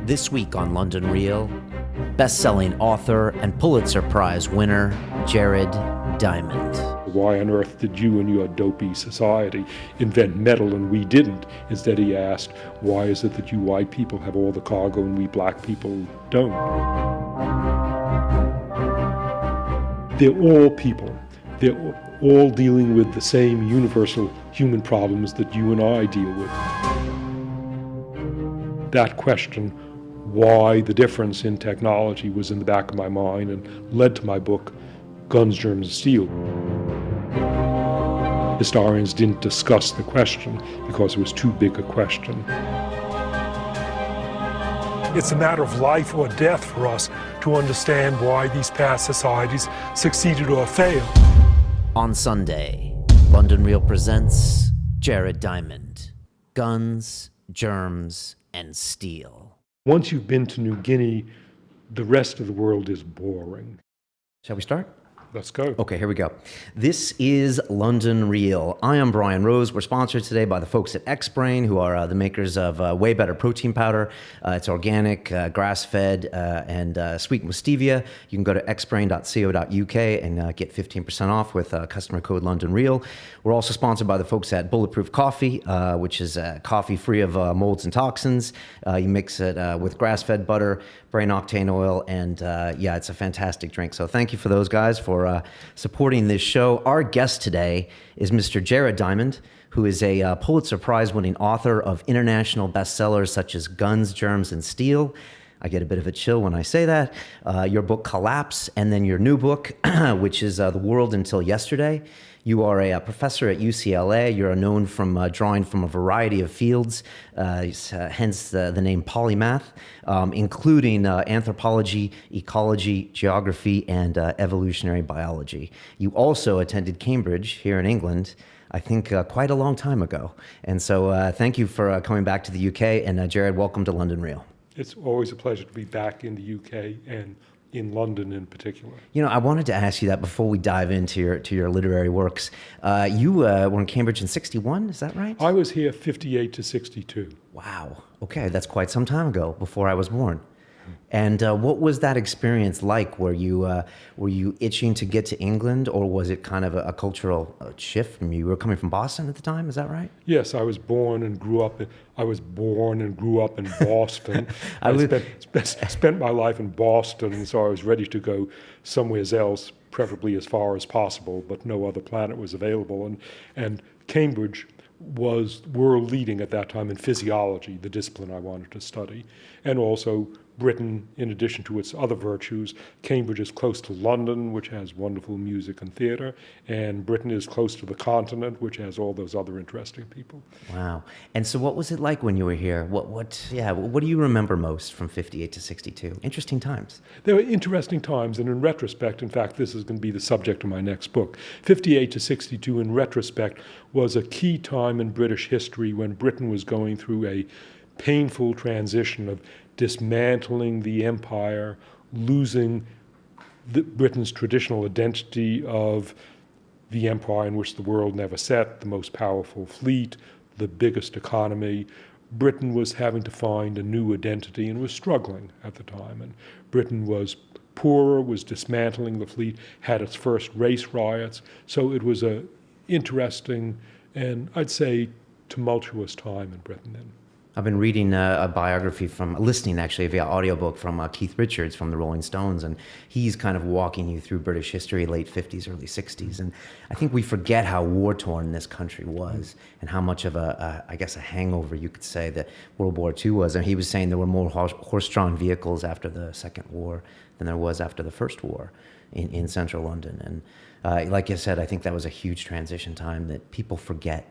This week on London Real, best-selling author and Pulitzer Prize winner, Jared Diamond. Why on earth did you and your dopey society invent metal and we didn't? Instead he asked, why is it that you white people have all the cargo and we black people don't? They're all people. They're all dealing with the same universal human problems that you and I deal with. That question, why the difference in technology, was in the back of my mind and led to my book, Guns, Germs, and Steel. Historians didn't discuss the question because it was too big a question. It's a matter of life or death for us to understand why these past societies succeeded or failed. On Sunday, London Real presents Jared Diamond, Guns, Germs, and Steel. Once you've been to New Guinea, the rest of the world is boring. Shall we start? Let's go. Okay, here we go. This is London Real. I am Brian Rose. We're sponsored today by the folks at Xbrain, who are the makers of Way Better protein powder. It's organic, grass-fed, and sweetened with stevia. You can go to xbrain.co.uk and get 15% off with customer code London Real. We're also sponsored by the folks at Bulletproof Coffee, which is coffee free of molds and toxins. You mix it with grass-fed butter, brain octane oil, and yeah, it's a fantastic drink. So thank you for those guys for supporting this show. Our guest today is Mr. Jared Diamond, who is a Pulitzer Prize winning author of international bestsellers such as Guns, Germs, and Steel. I get a bit of a chill when I say that. Your book Collapse, and then your new book, which is The World Until Yesterday. You are a professor at UCLA. You're known from drawing from a variety of fields, hence the name Polymath, including anthropology, ecology, geography, and evolutionary biology. You also attended Cambridge here in England, I think quite a long time ago. And so thank you for coming back to the UK. And Jared, welcome to London Real. It's always a pleasure to be back in the UK and in London in particular. You know, I wanted to ask you that before we dive into your literary works. You were in Cambridge in 61, is that right? I was here 58 to 62. Wow. Okay, that's quite some time ago, before I was born. And what was that experience like? Were you itching to get to England, or was it kind of a cultural shift from you? You were coming from Boston at the time, is that right? Yes, I was born and grew up in Boston. I spent my life in Boston, and so I was ready to go somewhere else, preferably as far as possible, but no other planet was available. And Cambridge was world leading at that time in physiology, the discipline I wanted to study, and also Britain, in addition to its other virtues. Cambridge is close to London, which has wonderful music and theater, and Britain is close to the continent, which has all those other interesting people. Wow. And so what was it like when you were here? What do you remember most from 58 to 62? Interesting times. There were interesting times, and in retrospect, in fact, this is going to be the subject of my next book. 58 to 62, in retrospect, was a key time in British history when Britain was going through a painful transition of dismantling the empire, losing Britain's traditional identity of the empire in which the world never set, the most powerful fleet, the biggest economy. Britain was having to find a new identity and was struggling at the time. And Britain was poorer, was dismantling the fleet, had its first race riots. So it was an interesting and, I'd say, tumultuous time in Britain then. I've been reading listening actually via audiobook from Keith Richards from the Rolling Stones, and he's kind of walking you through British history, late 50s, early 60s. And I think we forget how war-torn this country was and how much of a hangover, you could say, that World War II was. And he was saying there were more horse-drawn vehicles after the Second War than there was after the First War in central London. And like you said, I think that was a huge transition time that people forget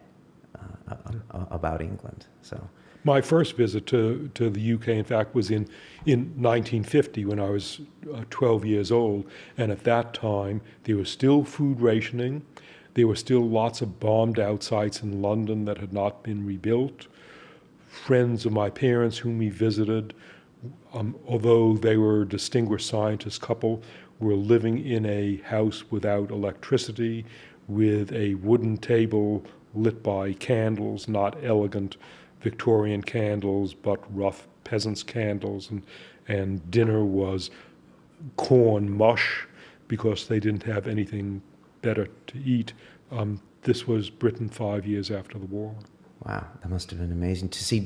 about England. So. My first visit to the UK, in fact, was in 1950 when I was 12 years old. And at that time, there was still food rationing. There were still lots of bombed out sites in London that had not been rebuilt. Friends of my parents whom we visited, although they were a distinguished scientist couple, were living in a house without electricity, with a wooden table lit by candles, not elegant Victorian candles, but rough peasants' candles, and dinner was corn mush because they didn't have anything better to eat. This was Britain 5 years after the war. Wow, that must have been amazing to see.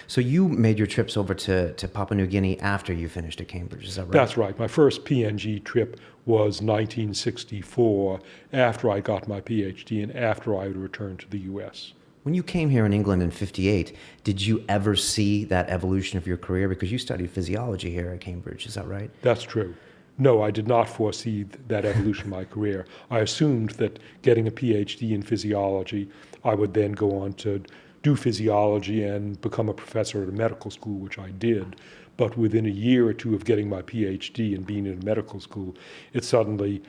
So you made your trips over to Papua New Guinea after you finished at Cambridge, is that right? That's right. My first PNG trip was 1964, after I got my PhD and after I had returned to the US. When you came here in England in 58, did you ever see that evolution of your career? Because you studied physiology here at Cambridge, is that right? That's true. No, I did not foresee that evolution of my career. I assumed that getting a PhD in physiology, I would then go on to do physiology and become a professor at a medical school, which I did. But within a year or two of getting my PhD and being in a medical school, it suddenly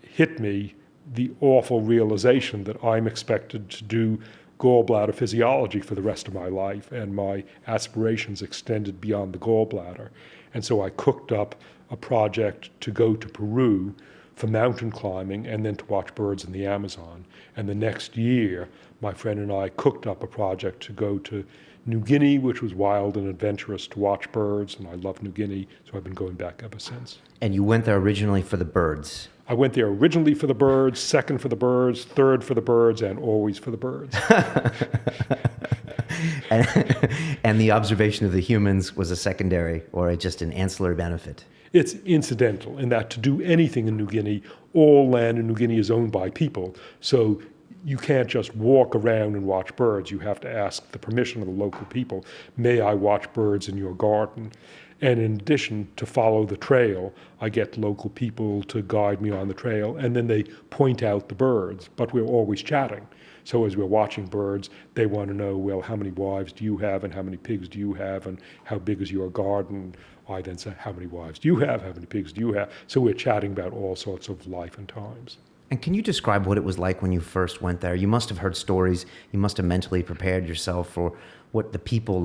hit me the awful realization that I'm expected to do gallbladder physiology for the rest of my life, and my aspirations extended beyond the gallbladder. And so I cooked up a project to go to Peru for mountain climbing and then to watch birds in the Amazon. And the next year, my friend and I cooked up a project to go to New Guinea, which was wild and adventurous, to watch birds, and I love New Guinea, so I've been going back ever since. And you went there originally for the birds. I went there originally for the birds, second for the birds, third for the birds, and always for the birds. And the observation of the humans was a secondary or just an ancillary benefit. It's incidental in that to do anything in New Guinea, all land in New Guinea is owned by people. So you can't just walk around and watch birds. You have to ask the permission of the local people. May I watch birds in your garden? And in addition, to follow the trail, I get local people to guide me on the trail, and then they point out the birds, but we're always chatting. So as we're watching birds, they want to know, well, how many wives do you have, and how many pigs do you have, and how big is your garden? I then say, how many wives do you have, how many pigs do you have? So we're chatting about all sorts of life and times. And can you describe what it was like when you first went there? You must have heard stories, you must have mentally prepared yourself for what the people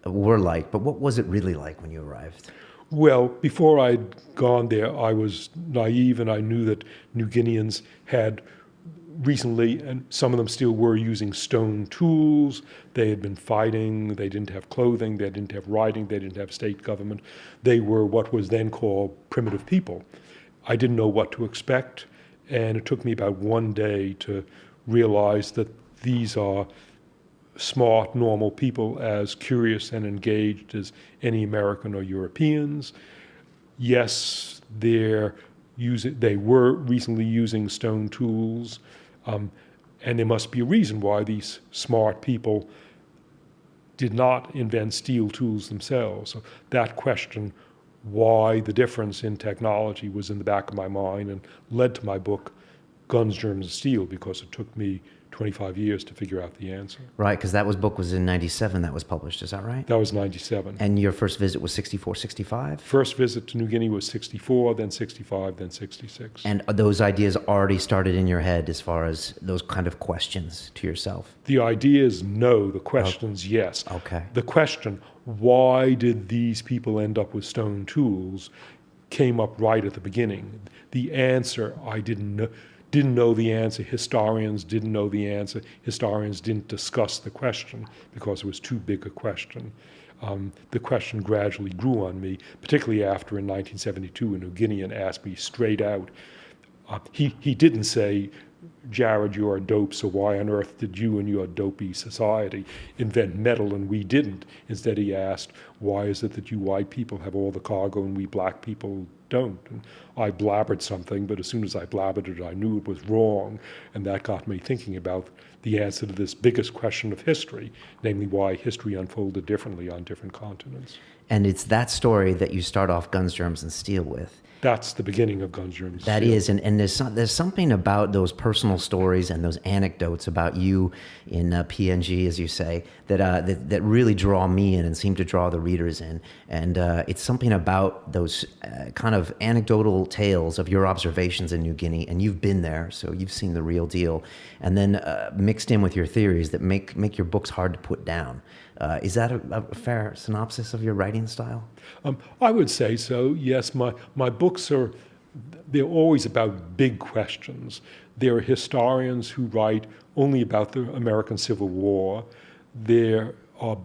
were like, but what was it really like when you arrived? Well, before I'd gone there, I was naive, and I knew that New Guineans had recently, and some of them still were, using stone tools. They had been fighting, they didn't have clothing, they didn't have writing, they didn't have state government. They were what was then called primitive people. I didn't know what to expect, and it took me about one day to realize that these are smart, normal people, as curious and engaged as any American or Europeans. Yes, they were recently using stone tools, and there must be a reason why these smart people did not invent steel tools themselves. So that question, why the difference in technology, was in the back of my mind and led to my book, Guns, Germs, and Steel, because it took me 25 years to figure out the answer. Right, because that book was in 97 that was published, is that right? That was 97. And your first visit was 64, 65? First visit to New Guinea was 64, then 65, then 66. And those ideas already started in your head as far as those kind of questions to yourself? The ideas, no. The questions, yes. Okay. The question, why did these people end up with stone tools, came up right at the beginning. The answer, I didn't know the answer. Historians didn't know the answer. Historians didn't discuss the question because it was too big a question. The question gradually grew on me, particularly after in 1972 a New Guinean asked me straight out. He didn't say, Jared, you're a dope, so why on earth did you and your dopey society invent metal and we didn't? Instead he asked, why is it that you white people have all the cargo and we black people don't? And I blabbered something, but as soon as I blabbered it, I knew it was wrong, and that got me thinking about the answer to this biggest question of history, namely why history unfolded differently on different continents. And it's that story that you start off Guns, Germs, and Steel with. That's the beginning of Guns, Germs, That is, and there's something about those personal stories and those anecdotes about you in PNG, as you say, that really draw me in and seem to draw the readers in. And it's something about those kind of anecdotal tales of your observations in New Guinea, and you've been there, so you've seen the real deal, and then mixed in with your theories that make your books hard to put down. Is that a fair synopsis of your writing style? I would say so, yes. My books they're always about big questions. There are historians who write only about the American Civil War. There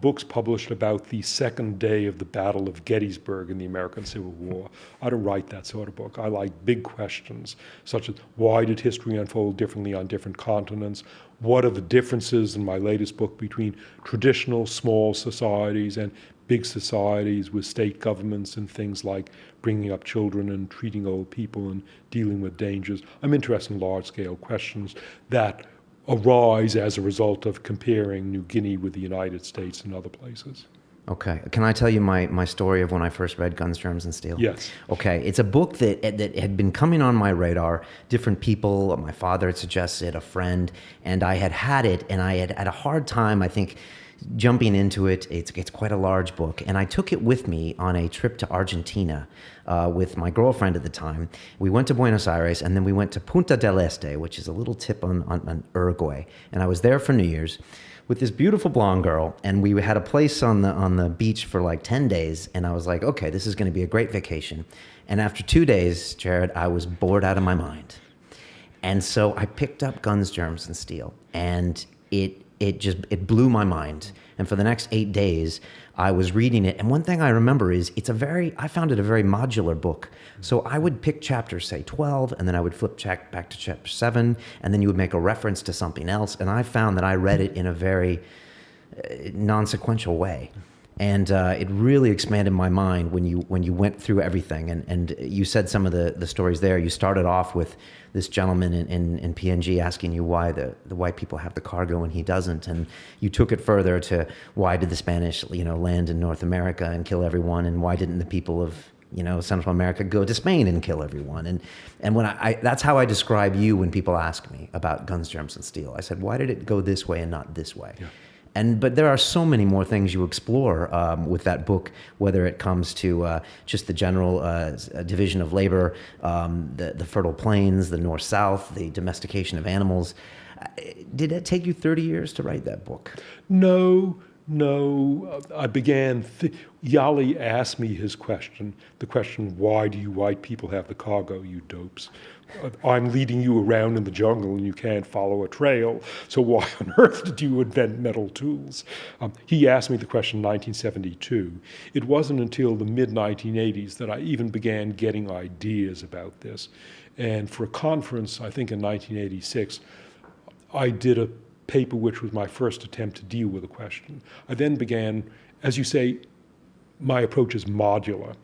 books published about the second day of the Battle of Gettysburg in the American Civil War. I don't write that sort of book. I like big questions, such as why did history unfold differently on different continents? What are the differences in my latest book between traditional small societies and big societies with state governments and things like bringing up children and treating old people and dealing with dangers? I'm interested in large-scale questions that arise as a result of comparing New Guinea with the United States and other places. Okay. Can I tell you my story of when I first read Guns, Germs, and Steel? Yes. Okay. It's a book that had been coming on my radar. Different people, my father had suggested, a friend, and I had it, and I had a hard time, I think, jumping into it. It's quite a large book, and I took it with me on a trip to Argentina with my girlfriend at the time. We went to Buenos Aires, and then we went to Punta del Este, which is a little tip on Uruguay, and I was there for New Year's with this beautiful blonde girl, and we had a place on the beach for like 10 days, and I was like, okay, this is going to be a great vacation. And after 2 days, Jared, I was bored out of my mind. And so I picked up Guns, Germs, and Steel, and it blew my mind. And for the next 8 days, I was reading it. And one thing I remember is I found it a very modular book. So I would pick chapter, say 12, and then I would flip back to chapter 7, and then you would make a reference to something else. And I found that I read it in a very non-sequential way. And it really expanded my mind when you went through everything. And you said some of the stories there. You started off with this gentleman in PNG asking you why the white people have the cargo and he doesn't. And you took it further to why did the Spanish land in North America and kill everyone, and why didn't the people of Central America go to Spain and kill everyone? And when that's how I describe you when people ask me about Guns, Germs, and Steel. I said, why did it go this way and not this way? Yeah. But there are so many more things you explore with that book, whether it comes to just the general division of labor, the fertile plains, the north-south, the domestication of animals. Did it take you 30 years to write that book? No. I began, Yali asked me his question, the question, why do you white people have the cargo, you dopes? I'm leading you around in the jungle and you can't follow a trail, so why on earth did you invent metal tools? He asked me the question in 1972. It wasn't until the mid-1980s that I even began getting ideas about this. And for a conference, I think in 1986, I did a paper which was my first attempt to deal with the question. I then began, as you say, my approach is modular.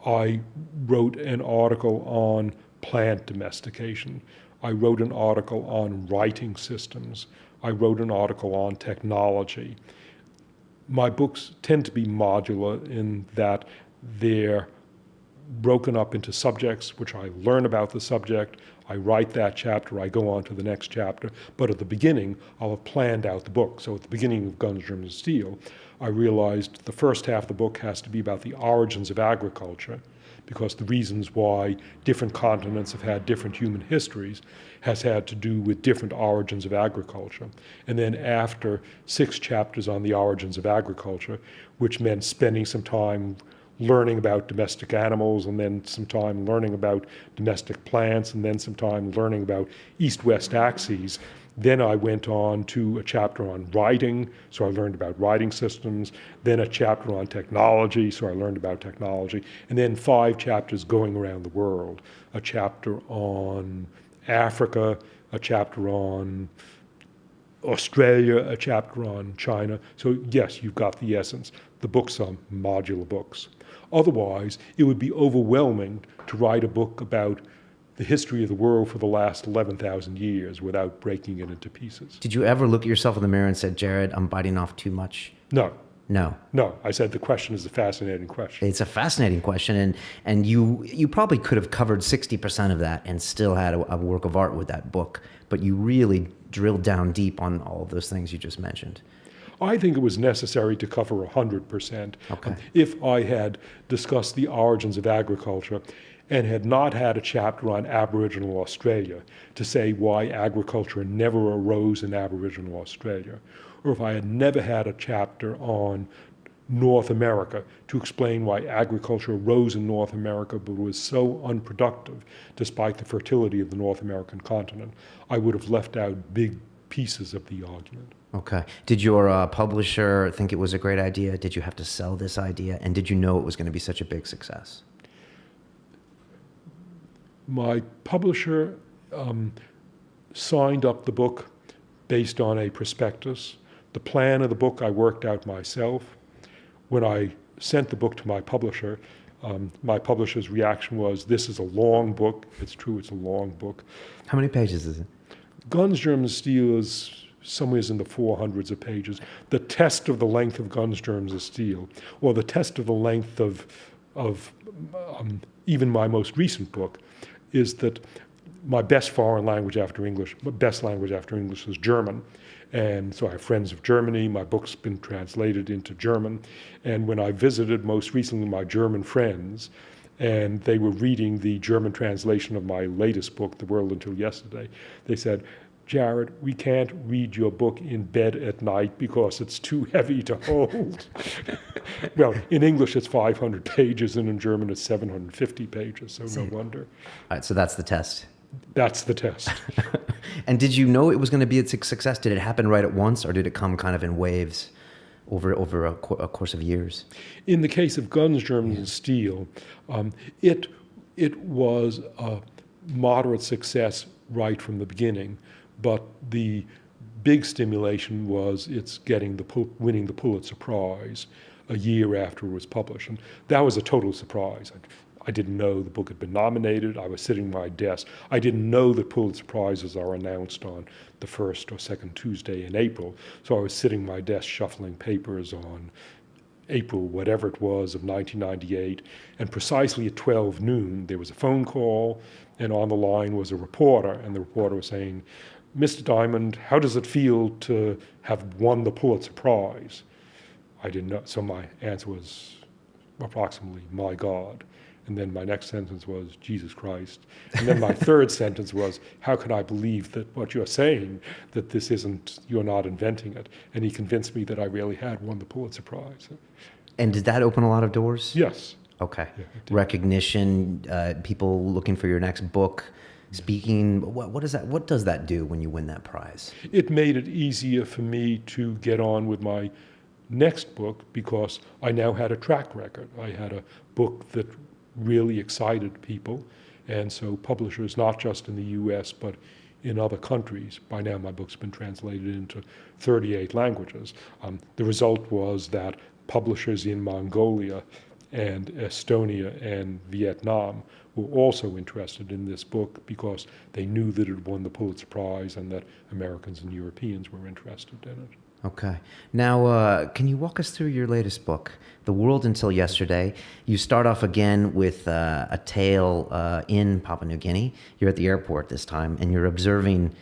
I wrote an article on plant domestication. I wrote an article on writing systems. I wrote an article on technology. My books tend to be modular in that they're broken up into subjects, which I learn about the subject, I write that chapter, I go on to the next chapter, but at the beginning, I'll have planned out the book. So at the beginning of Guns, Germs, and Steel, I realized the first half of the book has to be about the origins of agriculture, because the reasons why different continents have had different human histories has had to do with different origins of agriculture. And then after 6 chapters on the origins of agriculture, which meant spending some time learning about domestic animals, and then some time learning about domestic plants, and then some time learning about east-west axes. Then I went on to a chapter on writing, so I learned about writing systems, then a chapter on technology, so I learned about technology, and then 5 chapters going around the world, a chapter on Africa, a chapter on Australia, a chapter on China. So yes, you've got the essence. The books are modular books. Otherwise, it would be overwhelming to write a book about the history of the world for the last 11,000 years without breaking it into pieces. Did you ever look at yourself in the mirror and said, Jared, I'm biting off too much? No. No. I said the question is a fascinating question. It's a fascinating question, and you probably could have covered 60% of that and still had a work of art with that book, but you really drilled down deep on all of those things you just mentioned. I think it was necessary to cover 100%. Okay. If I had discussed the origins of agriculture and had not had a chapter on Aboriginal Australia to say why agriculture never arose in Aboriginal Australia, or if I had never had a chapter on North America to explain why agriculture arose in North America but was so unproductive despite the fertility of the North American continent, I would have left out big pieces of the argument. Okay. Did your publisher think it was a great idea? Did you have to sell this idea? And did you know it was going to be such a big success? My publisher signed up the book based on a prospectus. The plan of the book I worked out myself. When I sent the book to my publisher's reaction was, this is a long book. It's true, it's a long book. How many pages is it? Guns, Germs, Steel is somewhere in the 400s of pages. The test of the length of Guns, Germs, and Steel, or the test of the length of even my most recent book, is that my best language after English is German. And so I have friends of Germany. My book's been translated into German. And when I visited most recently my German friends, and they were reading the German translation of my latest book, The World Until Yesterday, they said, Jared, we can't read your book in bed at night because it's too heavy to hold. Well, in English it's 500 pages, and in German it's 750 pages, so no wonder. All right, so that's the test. That's the test. And did you know it was going to be a success? Did it happen right at once, or did it come kind of in waves over a course of years? In the case of Guns, Germs, and Steel, it was a moderate success right from the beginning, but the big stimulation was its winning the Pulitzer Prize a year after it was published, and that was a total surprise. I didn't know the book had been nominated. I was sitting at my desk. I didn't know that Pulitzer Prizes are announced on the first or second Tuesday in April. So I was sitting at my desk shuffling papers on April, whatever it was, of 1998. And precisely at 12 noon, there was a phone call, and on the line was a reporter. And the reporter was saying, Mr. Diamond, how does it feel to have won the Pulitzer Prize? I didn't know. So my answer was approximately, my God. And then my next sentence was, Jesus Christ. And then my third sentence was, how can I believe that what you're saying, that this isn't, you're not inventing it? And he convinced me that I really had won the Pulitzer Prize. And did that open a lot of doors? Yes. Okay. Yeah, Recognition, people looking for your next book, speaking. What does that do when you win that prize? It made it easier for me to get on with my next book because I now had a track record. I had a book that really excited people, and so publishers, not just in the US, but in other countries. By now my book's been translated into 38 languages. The result was that publishers in Mongolia and Estonia and Vietnam were also interested in this book because they knew that it won the Pulitzer Prize and that Americans and Europeans were interested in it. Okay. Now, can you walk us through your latest book, The World Until Yesterday? You start off again with a tale in Papua New Guinea. You're at the airport this time, and you're observing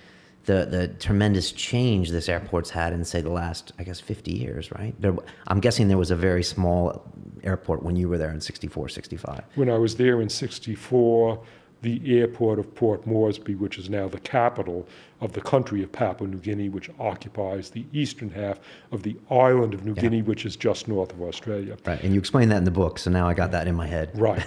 the tremendous change this airport's had in, say, the last, 50 years, right? I'm guessing there was a very small airport when you were there in 64, 65. When I was there in 64, the airport of Port Moresby, which is now the capital of the country of Papua New Guinea, which occupies the eastern half of the island of New Guinea, which is just north of Australia. Right, and you explained that in the book, so now I got that in my head. Right.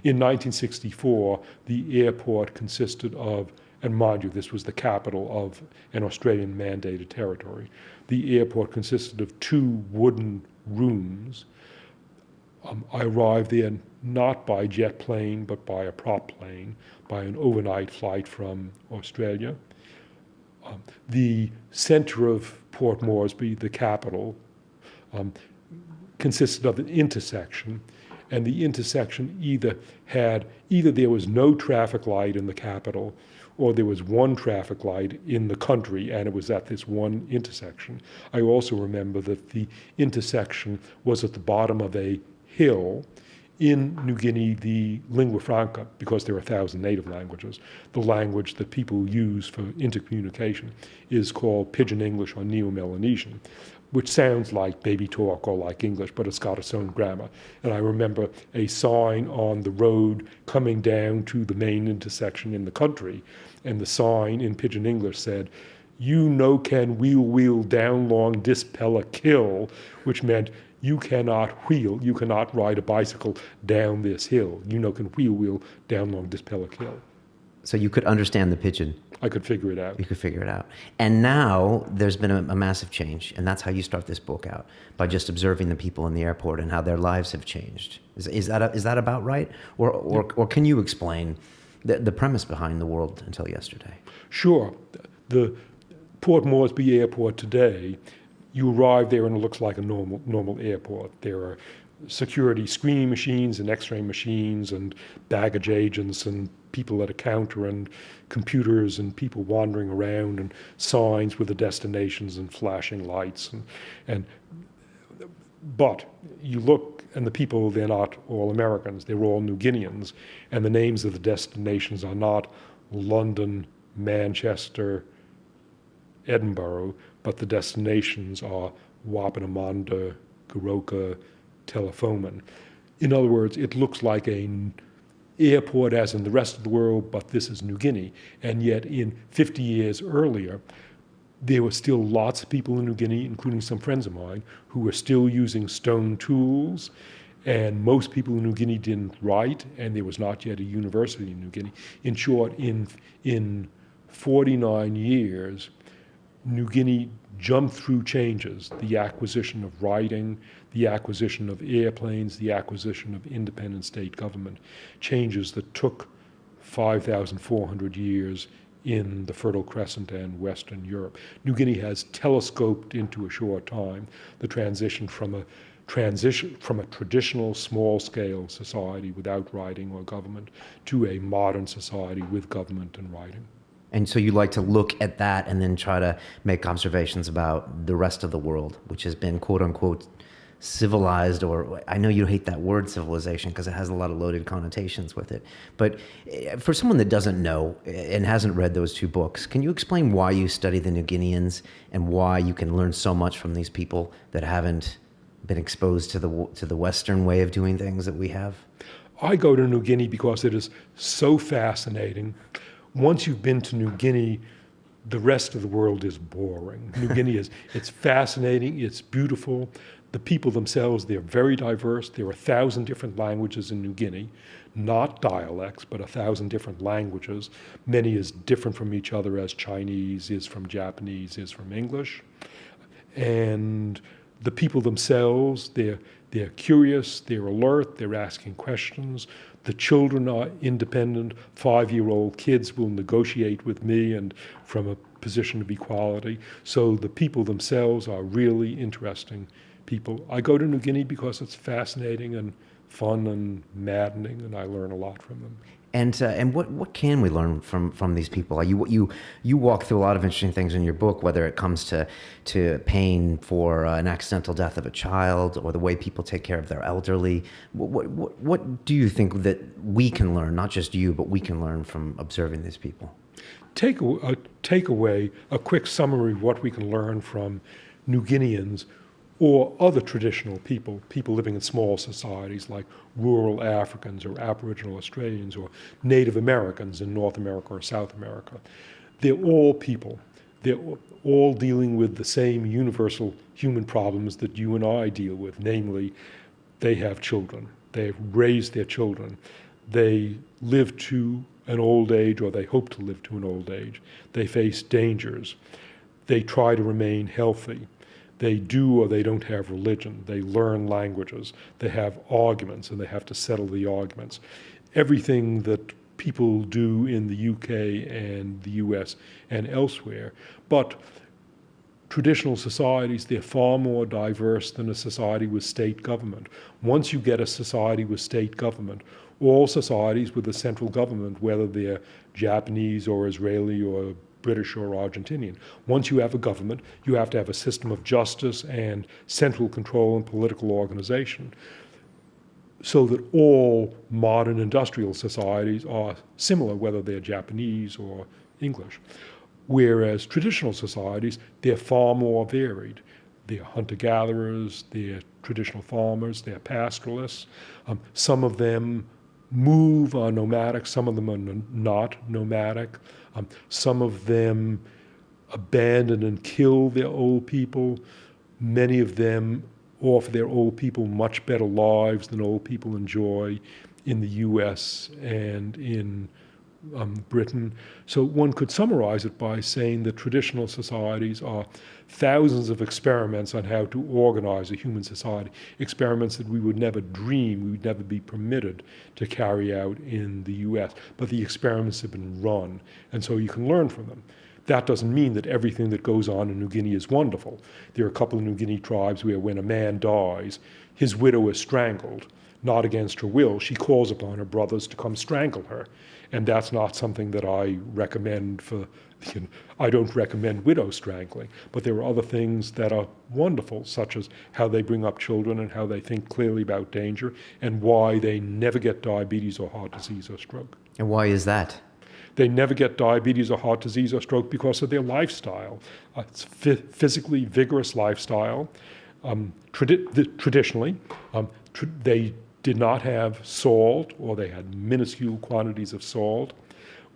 In 1964, the airport consisted of, and mind you, this was the capital of an Australian mandated territory. The airport consisted of 2 wooden rooms. I arrived there not by jet plane, but by a prop plane, by an overnight flight from Australia. The center of Port Moresby, the capital, consisted of an intersection, and the intersection either there was no traffic light in the capital, or there was one traffic light in the country, and it was at this one intersection. I also remember that the intersection was at the bottom of a hill. In New Guinea, the lingua franca, because there are 1,000 native languages, the language that people use for intercommunication is called Pidgin English or Neo-Melanesian, which sounds like baby talk or like English, but it's got its own grammar. And I remember a sign on the road coming down to the main intersection in the country, and the sign in Pidgin English said, "You no can wheel down long dispella kill," which meant you cannot ride a bicycle down this hill. You no can wheel down long dispella kill. So you could understand the Pidgin? I could figure it out. You could figure it out. And now there's been a massive change, and that's how you start this book out, by just observing the people in the airport and how their lives have changed. Is that about right? Or can you explain the premise behind the world until yesterday? Sure. The Port Moresby Airport today, you arrive there and it looks like a normal airport. There are security screening machines and x-ray machines and baggage agents and people at a counter and computers and people wandering around and signs with the destinations and flashing lights but you look and the people, they're not all Americans, they're all New Guineans, and the names of the destinations are not London, Manchester, Edinburgh, but the destinations are Wapenamanda, Goroka, Telefomin. In other words, it looks like an airport as in the rest of the world, but this is New Guinea. And yet in 50 years earlier, there were still lots of people in New Guinea, including some friends of mine, who were still using stone tools. And most people in New Guinea didn't write, and there was not yet a university in New Guinea. In short, in 49 years, New Guinea jumped through changes, the acquisition of writing, the acquisition of airplanes, the acquisition of independent state government, changes that took 5,400 years in the Fertile Crescent and Western Europe. New Guinea has telescoped into a short time the transition from a traditional small-scale society without writing or government to a modern society with government and writing. And so you like to look at that and then try to make observations about the rest of the world, which has been quote unquote civilized, or I know you hate that word civilization because it has a lot of loaded connotations with it. But for someone that doesn't know and hasn't read those two books, can you explain why you study the New Guineans and why you can learn so much from these people that haven't been exposed to the Western way of doing things that we have? I go to New Guinea because it is so fascinating. Once you've been to New Guinea, the rest of the world is boring. New Guinea it's fascinating, it's beautiful. The people themselves, they're very diverse. There are 1,000 different languages in New Guinea, not dialects, but 1,000 different languages. Many as different from each other as Chinese is from Japanese, is from English. And the people themselves, they're curious, they're alert, they're asking questions. The children are independent. 5-year-old kids will negotiate with me and from a position of equality. So the people themselves are really interesting people. I go to New Guinea because it's fascinating and fun and maddening, and I learn a lot from them. And what can we learn from these people? You walk through a lot of interesting things in your book, whether it comes to pain for an accidental death of a child or the way people take care of their elderly. What do you think that we can learn, not just you, but we can learn from observing these people? Take away a quick summary of what we can learn from New Guineans or other traditional people living in small societies like rural Africans or Aboriginal Australians or Native Americans in North America or South America. They're all people. They're all dealing with the same universal human problems that you and I deal with, namely, they have children. They've raised their children. They live to an old age, or they hope to live to an old age. They face dangers. They try to remain healthy. They do or they don't have religion. They learn languages. They have arguments, and they have to settle the arguments. Everything that people do in the UK and the US and elsewhere. But traditional societies, they're far more diverse than a society with state government. Once you get a society with state government, all societies with a central government, whether they're Japanese or Israeli or British or Argentinian. Once you have a government, you have to have a system of justice and central control and political organization, so that all modern industrial societies are similar, whether they're Japanese or English. Whereas traditional societies, they're far more varied. They're hunter-gatherers, they're traditional farmers, they're pastoralists. Some of them move, are nomadic, some of them are not nomadic. Some of them abandon and kill their old people. Many of them offer their old people much better lives than old people enjoy in the US and in Britain. So one could summarize it by saying that traditional societies are thousands of experiments on how to organize a human society, experiments that we would never dream, we would never be permitted to carry out in the US. But the experiments have been run, and so you can learn from them. That doesn't mean that everything that goes on in New Guinea is wonderful. There are a couple of New Guinea tribes where when a man dies, his widow is strangled, not against her will. She calls upon her brothers to come strangle her. And that's not something that I recommend for, I don't recommend widow strangling. But there are other things that are wonderful, such as how they bring up children and how they think clearly about danger and why they never get diabetes or heart disease or stroke. And why is that? They never get diabetes or heart disease or stroke because of their lifestyle. It's physically vigorous lifestyle. Traditionally, they did not have salt, or they had minuscule quantities of salt,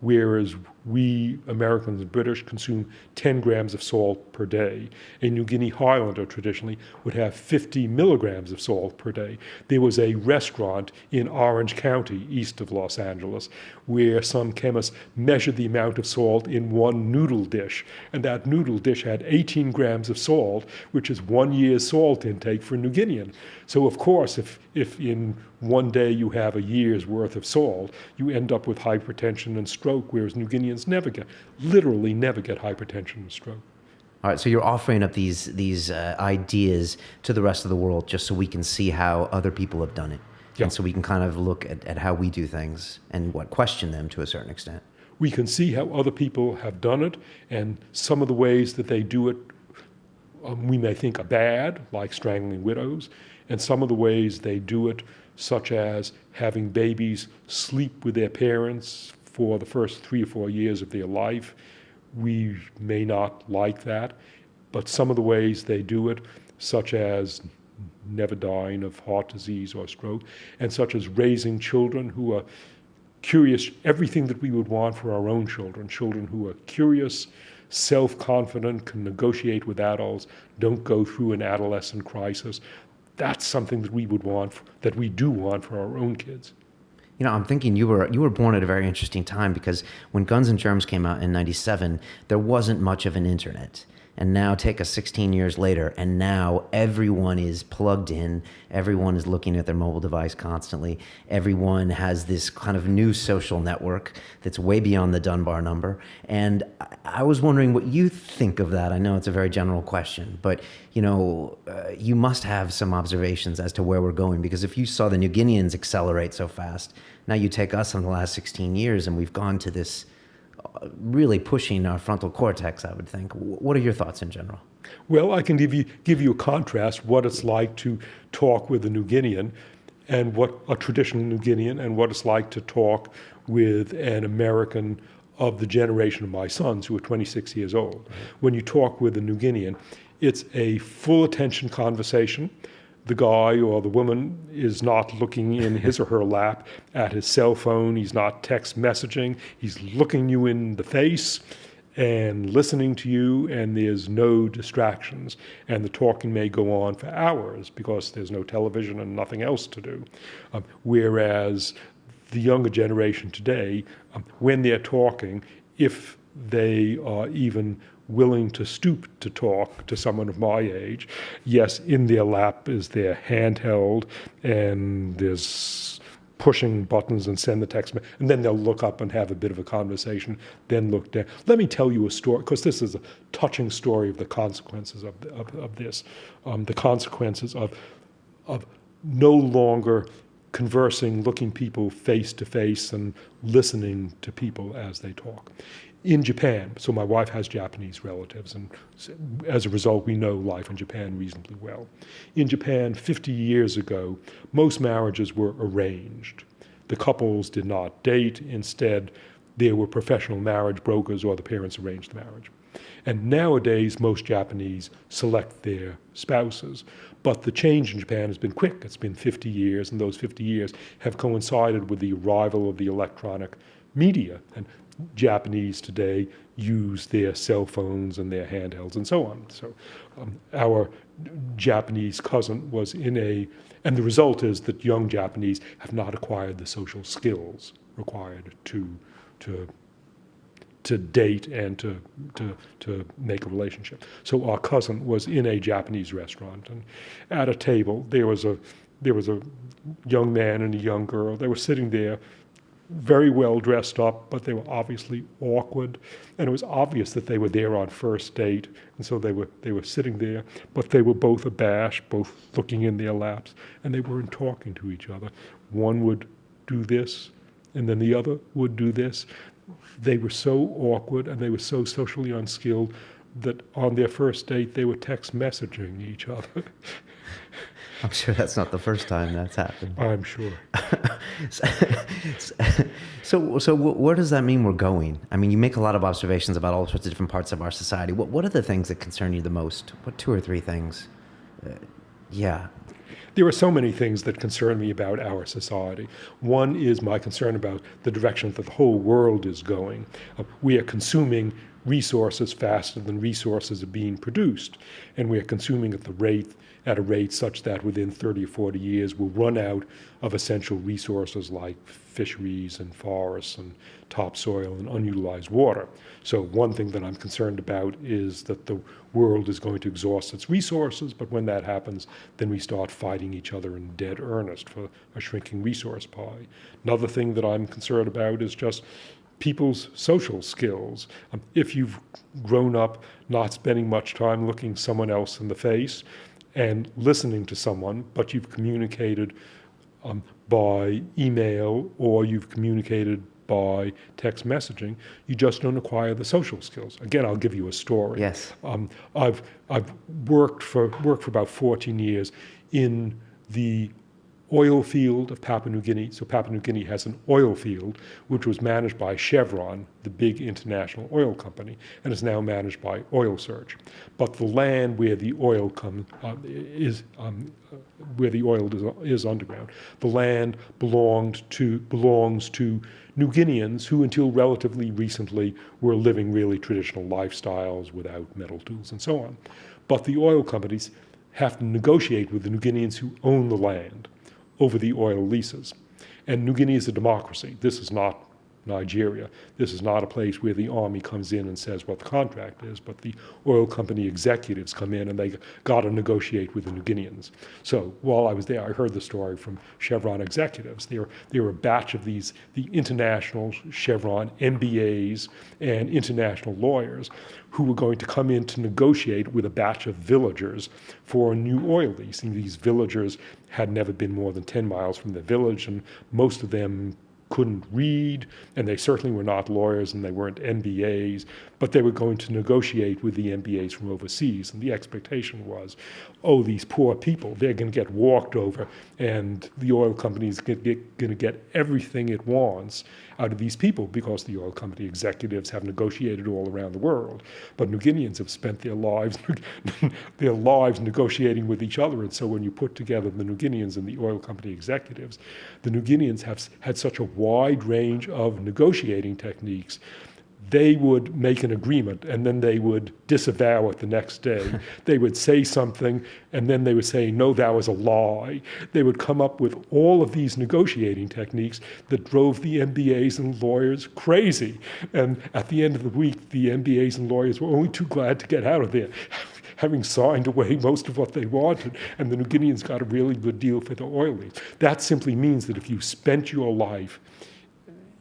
whereas we Americans and British consume 10 grams of salt per day. A New Guinea Highlander traditionally would have 50 milligrams of salt per day. There was a restaurant in Orange County, east of Los Angeles, where some chemists measured the amount of salt in one noodle dish, and that noodle dish had 18 grams of salt, which is 1 year's salt intake for a New Guinean. So of course, if in one day you have a year's worth of salt, you end up with hypertension and stroke, whereas New Guineans literally never get hypertension and stroke. All right, so you're offering up these ideas to the rest of the world just so we can see how other people have done it. Yeah. And so we can kind of look at how we do things and question them to a certain extent. We can see how other people have done it, and some of the ways that they do it we may think are bad, like strangling widows, and some of the ways they do it, such as having babies sleep with their parents for the first 3 or 4 years of their life. We may not like that, but some of the ways they do it, such as never dying of heart disease or stroke, and such as raising children who are curious, everything that we would want for our own children, children who are curious, self-confident, can negotiate with adults, don't go through an adolescent crisis. That's something that we would want, that we do want for our own kids. You know, I'm thinking you were born at a very interesting time, because when Guns and Germs came out in '97, there wasn't much of an internet. And now take us 16 years later, and now everyone is plugged in. Everyone is looking at their mobile device constantly. Everyone has this kind of new social network that's way beyond the Dunbar number. And I was wondering what you think of that. I know it's a very general question, but you must have some observations as to where we're going, because if you saw the New Guineans accelerate so fast, now you take us in the last 16 years and we've gone to this really pushing our frontal cortex, I would think. What are your thoughts in general? Well, I can give you a contrast, what it's like to talk with a New Guinean and what a traditional New Guinean, and what it's like to talk with an American of the generation of my sons, who are 26 years old. When you talk with a New Guinean, it's a full attention conversation. The guy or the woman is not looking in his or her lap at his cell phone. He's not text messaging. He's looking you in the face and listening to you, and there's no distractions. And the talking may go on for hours because there's no television and nothing else to do. Whereas the younger generation today, when they're talking, if they are even willing to stoop to talk to someone of my age, yes, in their lap is their handheld, and there's pushing buttons and send the text, and then they'll look up and have a bit of a conversation, then look down. Let me tell you a story, because this is a touching story of the consequences of this, the consequences of no longer conversing, looking people face to face and listening to people as they talk. In Japan, so my wife has Japanese relatives, and as a result, we know life in Japan reasonably well. In Japan, 50 years ago, most marriages were arranged. The couples did not date. Instead, there were professional marriage brokers, or the parents arranged the marriage. And nowadays, most Japanese select their spouses. But the change in Japan has been quick. It's been 50 years, and those 50 years have coincided with the arrival of the electronic media. And Japanese today use their cell phones and their handhelds and so on. So our Japanese cousin was and the result is that young Japanese have not acquired the social skills required to to date and to make a relationship. So our cousin was in a Japanese restaurant, and at a table there was a young man and a young girl. They were sitting there, very well dressed up, but they were obviously awkward, and it was obvious that they were there on first date, and so they were sitting there, but they were both abashed, both looking in their laps, and they weren't talking to each other. One would do this, and then the other would do this. They were so awkward and they were so socially unskilled that on their first date they were text messaging each other. I'm sure that's not the first time that's happened. I'm sure. So where does that mean we're going? I mean, you make a lot of observations about all sorts of different parts of our society. What are the things that concern you the most? What 2 or 3 things? Yeah. There are so many things that concern me about our society. One is my concern about the direction that the whole world is going. We are consuming resources faster than resources are being produced, and we are consuming at a rate such that within 30 or 40 years we'll run out of essential resources like fisheries and forests and topsoil and unutilized water. So one thing that I'm concerned about is that the world is going to exhaust its resources, but when that happens, then we start fighting each other in dead earnest for a shrinking resource pie. Another thing that I'm concerned about is just people's social skills. If you've grown up not spending much time looking someone else in the face and listening to someone, but you've communicated by email or you've communicated by text messaging, you just don't acquire the social skills. Again, I'll give you a story. Yes. I've worked for about 14 years in the oil field of Papua New Guinea. So Papua New Guinea has an oil field which was managed by Chevron, the big international oil company, and is now managed by Oil Search. But the land where the oil is underground, the land belongs to New Guineans who until relatively recently were living really traditional lifestyles without metal tools and so on. But the oil companies have to negotiate with the New Guineans who own the land over the oil leases. And New Guinea is a democracy. This is not Nigeria. This is not a place where the army comes in and says what the contract is, but the oil company executives come in and they got to negotiate with the New Guineans. So while I was there, I heard the story from Chevron executives. There were a batch of the international Chevron MBAs and international lawyers who were going to come in to negotiate with a batch of villagers for a new oil lease. And these villagers had never been more than 10 miles from their village, and most of them couldn't read, and they certainly were not lawyers, and they weren't MBAs, but they were going to negotiate with the MBAs from overseas. And the expectation was, oh, these poor people, they're going to get walked over, and the oil company is going to get everything it wants out of these people because the oil company executives have negotiated all around the world. But New Guineans have spent their lives negotiating with each other. And so when you put together the New Guineans and the oil company executives, the New Guineans have had such a wide range of negotiating techniques. They would make an agreement and then they would disavow it the next day. They would say something and then they would say, no, that was a lie. They would come up with all of these negotiating techniques that drove the MBAs and lawyers crazy. And at the end of the week, the MBAs and lawyers were only too glad to get out of there, having signed away most of what they wanted, and the New Guineans got a really good deal for the oil lease. That simply means that if you spent your life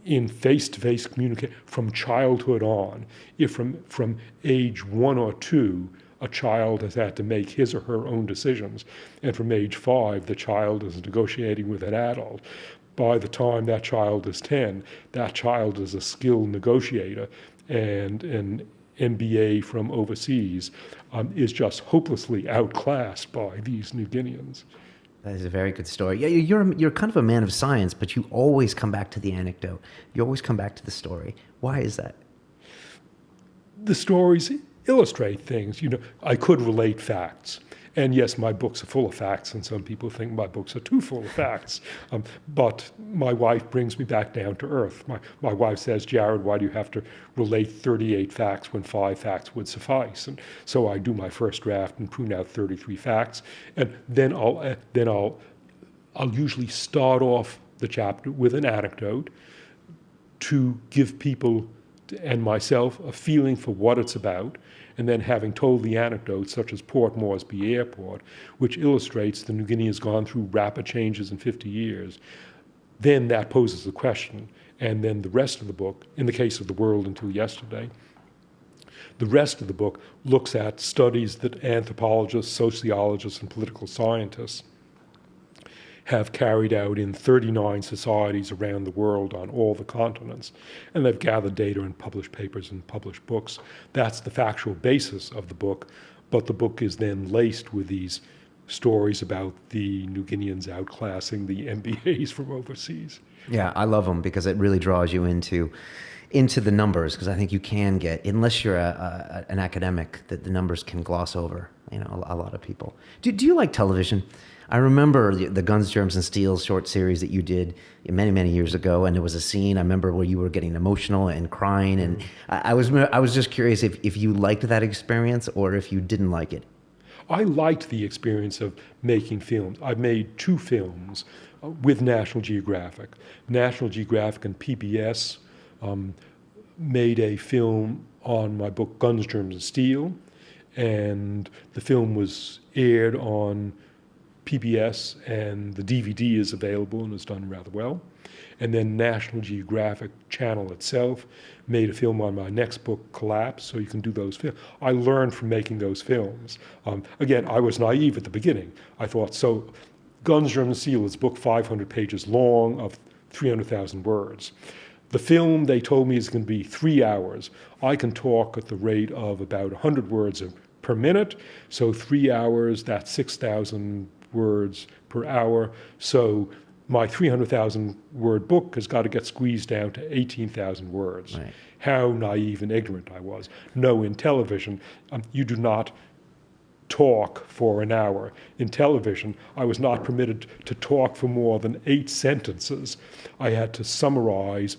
in face-to-face communication from childhood on, if from age 1 or 2, a child has had to make his or her own decisions, and from age 5, the child is negotiating with an adult, by the time that child is 10, that child is a skilled negotiator, and an MBA from overseas is just hopelessly outclassed by these New Guineans. That is a very good story. Yeah, you're kind of a man of science, but you always come back to the anecdote. You always come back to the story. Why is that? The stories illustrate things. You know, I could relate facts. And yes, my books are full of facts, and some people think my books are too full of facts. But my wife brings me back down to earth. My wife says, Jared, why do you have to relate 38 facts when 5 facts would suffice? And so I do my first draft and prune out 33 facts, and then I'll usually start off the chapter with an anecdote to give people and myself a feeling for what it's about, and then having told the anecdotes such as Port Moresby Airport, which illustrates the New Guinea has gone through rapid changes in 50 years, then that poses the question. And then the rest of the book, in the case of The World Until Yesterday, the rest of the book looks at studies that anthropologists, sociologists, and political scientists have carried out in 39 societies around the world on all the continents. And they've gathered data and published papers and published books. That's the factual basis of the book, but the book is then laced with these stories about the New Guineans outclassing the MBAs from overseas. Yeah, I love them because it really draws you into the numbers, because I think you can get, unless you're an academic, that the numbers can gloss over, a lot of people. Do you like television? I remember the Guns, Germs, and Steel short series that you did many, many years ago, and there was a scene I remember where you were getting emotional and crying, and I was just curious if you liked that experience or if you didn't like it. I liked the experience of making films. I've made 2 films with National Geographic. National Geographic and PBS made a film on my book Guns, Germs, and Steel, and the film was aired on PBS, and the DVD is available and has done rather well. And then National Geographic Channel itself made a film on my next book, Collapse, so you can do those films. I learned from making those films. Again, I was naive at the beginning. I thought, so Guns, Germs, and Steel is a book 500 pages long of 300,000 words. The film, they told me, is going to be 3 hours. I can talk at the rate of about 100 words per minute, so 3 hours, that's 6,000 words per hour. So my 300,000 word book has got to get squeezed down to 18,000 words. Right. How naive and ignorant I was. No, in television, you do not talk for an hour. In television, I was not permitted to talk for more than 8 sentences. I had to summarize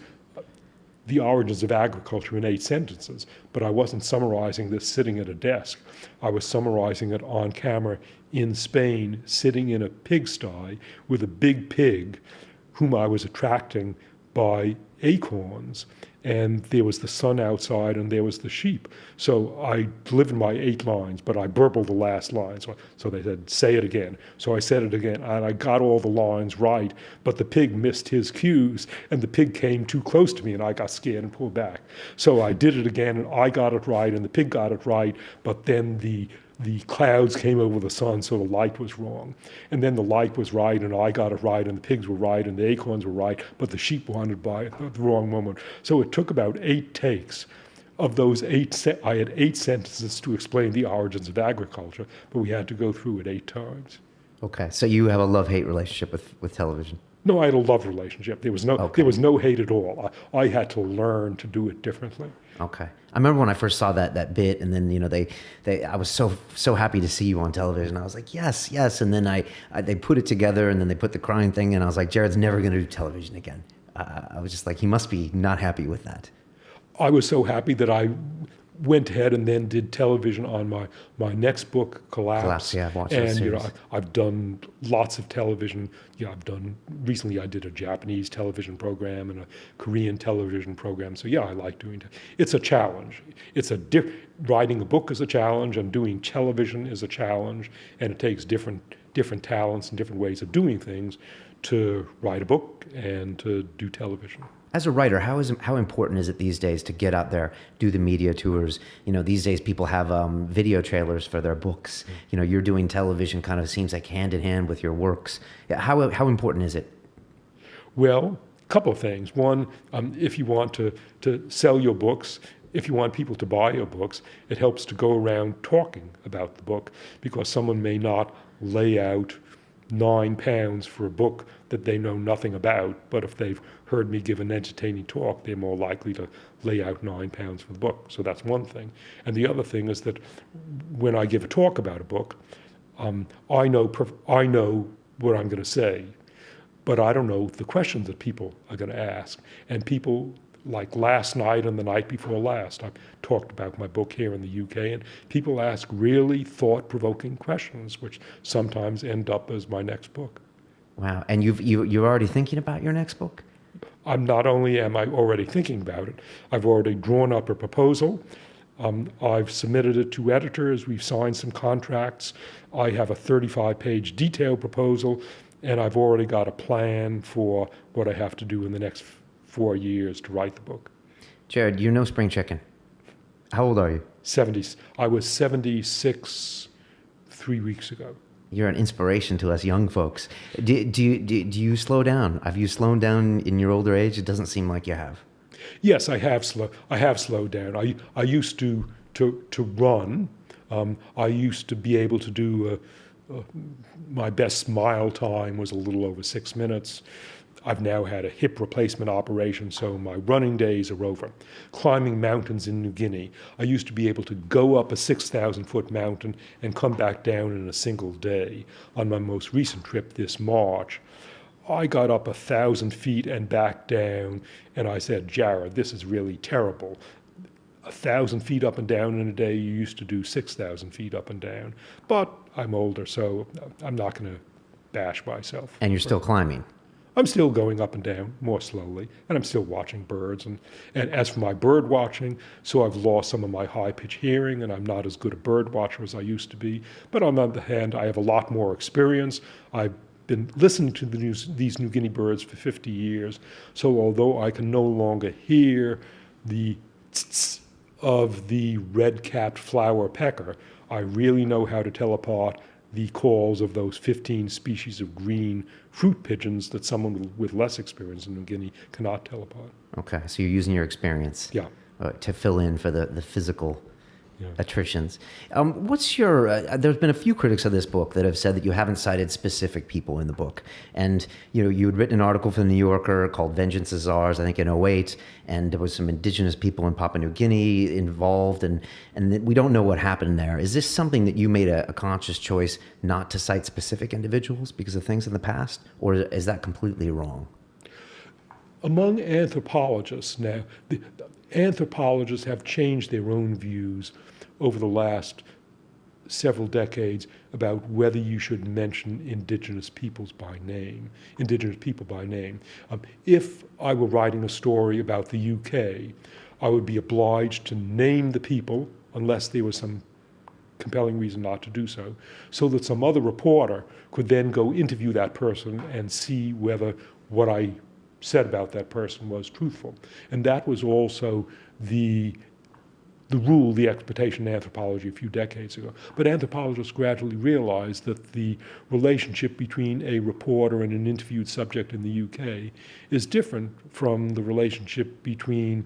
the origins of agriculture in 8 sentences, but I wasn't summarizing this sitting at a desk. I was summarizing it on camera in Spain, sitting in a pigsty with a big pig whom I was attracting by acorns, and there was the sun outside and there was the sheep. So I delivered my 8 lines, but I burbled the last line. So they said, say it again. So I said it again, and I got all the lines right, but the pig missed his cues, and the pig came too close to me, and I got scared and pulled back. So I did it again, and I got it right, and the pig got it right, but then the clouds came over the sun, so the light was wrong. And then the light was right, and I got it right, and the pigs were right, and the acorns were right, but the sheep wandered by at the wrong moment. So it took about 8 takes. Of those 8, I had 8 sentences to explain the origins of agriculture, but we had to go through it 8 times. Okay, so you have a love-hate relationship with television. No, I had a love relationship. There was no hate at all. I had to learn to do it differently. Okay. I remember when I first saw that bit, and then I was so happy to see you on television. I was like, yes, and then they put it together, and then they put the crying thing, and I was like, Jared's never going to do television again. I was just like, he must be not happy with that. I was so happy that I went ahead and then did television on my next book, Collapse. Yeah, I've watched that and series. I've done lots of television. Recently I did a Japanese television program and a Korean television program. So I like doing it. It's a challenge. Writing a book is a challenge, and doing television is a challenge, and it takes different talents and different ways of doing things to write a book and to do television. As a writer, how important is it these days to get out there, do the media tours? These days people have video trailers for their books. You're doing television, kind of seems like hand in hand with your works. How important is it? Well, a couple of things. One, if you want to sell your books, if you want people to buy your books, it helps to go around talking about the book, because someone may not lay out £9 for a book that they know nothing about, but if they've heard me give an entertaining talk, they're more likely to lay out £9 for the book. So that's one thing. And the other thing is that when I give a talk about a book, I know what I'm going to say, but I don't know the questions that people are going to ask. And people, like last night and the night before last, I talked about my book here in the UK, and people ask really thought-provoking questions, which sometimes end up as my next book. Wow. And you're already thinking about your next book? Not only am I already thinking about it, I've already drawn up a proposal. I've submitted it to editors. We've signed some contracts. I have a 35-page detailed proposal, and I've already got a plan for what I have to do in the next 4 years to write the book. Jared, you're no spring chicken. How old are you? 70s. I was 76 3 weeks ago. You're an inspiration to us young folks. Do you slow down? Have you slowed down in your older age? It doesn't seem like you have. Yes, I have slowed down. I used to run. I used to be able to do my best mile time was a little over 6 minutes. I've now had a hip replacement operation, so my running days are over. Climbing mountains in New Guinea. I used to be able to go up a 6,000-foot mountain and come back down in a single day. On my most recent trip this March, I got up 1,000 feet and back down, and I said, Jared, this is really terrible. 1,000 feet up and down in a day, you used to do 6,000 feet up and down. But I'm older, so I'm not going to bash myself. And you're still climbing. I'm still going up and down more slowly, and I'm still watching birds. And as for my bird watching, so I've lost some of my high-pitch hearing, and I'm not as good a bird watcher as I used to be. But on the other hand, I have a lot more experience. I've been listening to these New Guinea birds for 50 years, so although I can no longer hear the tss of the red-capped flower pecker, I really know how to tell apart the calls of those 15 species of green fruit pigeons that someone with less experience in New Guinea cannot tell apart. Okay, so you're using your experience to fill in for the physical attritions. What's your? There's been a few critics of this book that have said that you haven't cited specific people in the book, and you had written an article for the New Yorker called "Vengeance is Ours," I think in '08, and there was some indigenous people in Papua New Guinea involved, and we don't know what happened there. Is this something that you made a conscious choice not to cite specific individuals because of things in the past, or is that completely wrong? Among anthropologists now, the anthropologists have changed their own views over the last several decades about whether you should mention indigenous people by name. If I were writing a story about the UK, I would be obliged to name the people unless there was some compelling reason not to do so, so that some other reporter could then go interview that person and see whether what I said about that person was truthful. And that was also the rule, the expectation in anthropology a few decades ago. But anthropologists gradually realized that the relationship between a reporter and an interviewed subject in the UK is different from the relationship between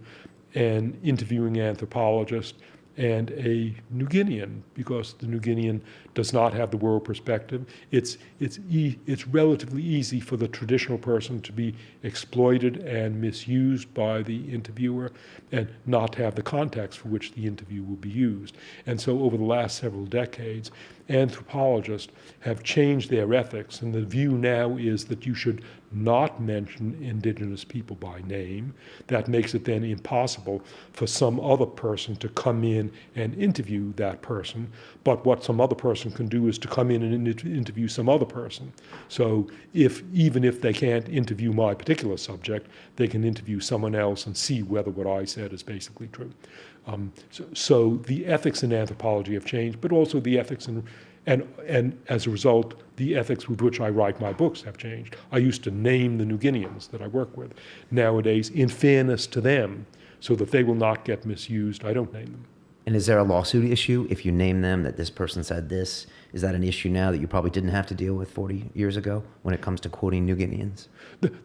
an interviewing anthropologist and a New Guinean, because the New Guinean does not have the world perspective. It's relatively easy for the traditional person to be exploited and misused by the interviewer and not have the context for which the interview will be used. And so over the last several decades, anthropologists have changed their ethics, and the view now is that you should not mention indigenous people by name. That makes it then impossible for some other person to come in and interview that person. But what some other person can do is to come in and interview some other person. So even if they can't interview my particular subject, they can interview someone else and see whether what I said is basically true. So the ethics in anthropology have changed, but also the ethics and as a result, the ethics with which I write my books have changed. I used to name the New Guineans that I work with. Nowadays, in fairness to them, so that they will not get misused, I don't name them. And is there a lawsuit issue if you name them that this person said this? Is that an issue now that you probably didn't have to deal with 40 years ago when it comes to quoting New Guineans?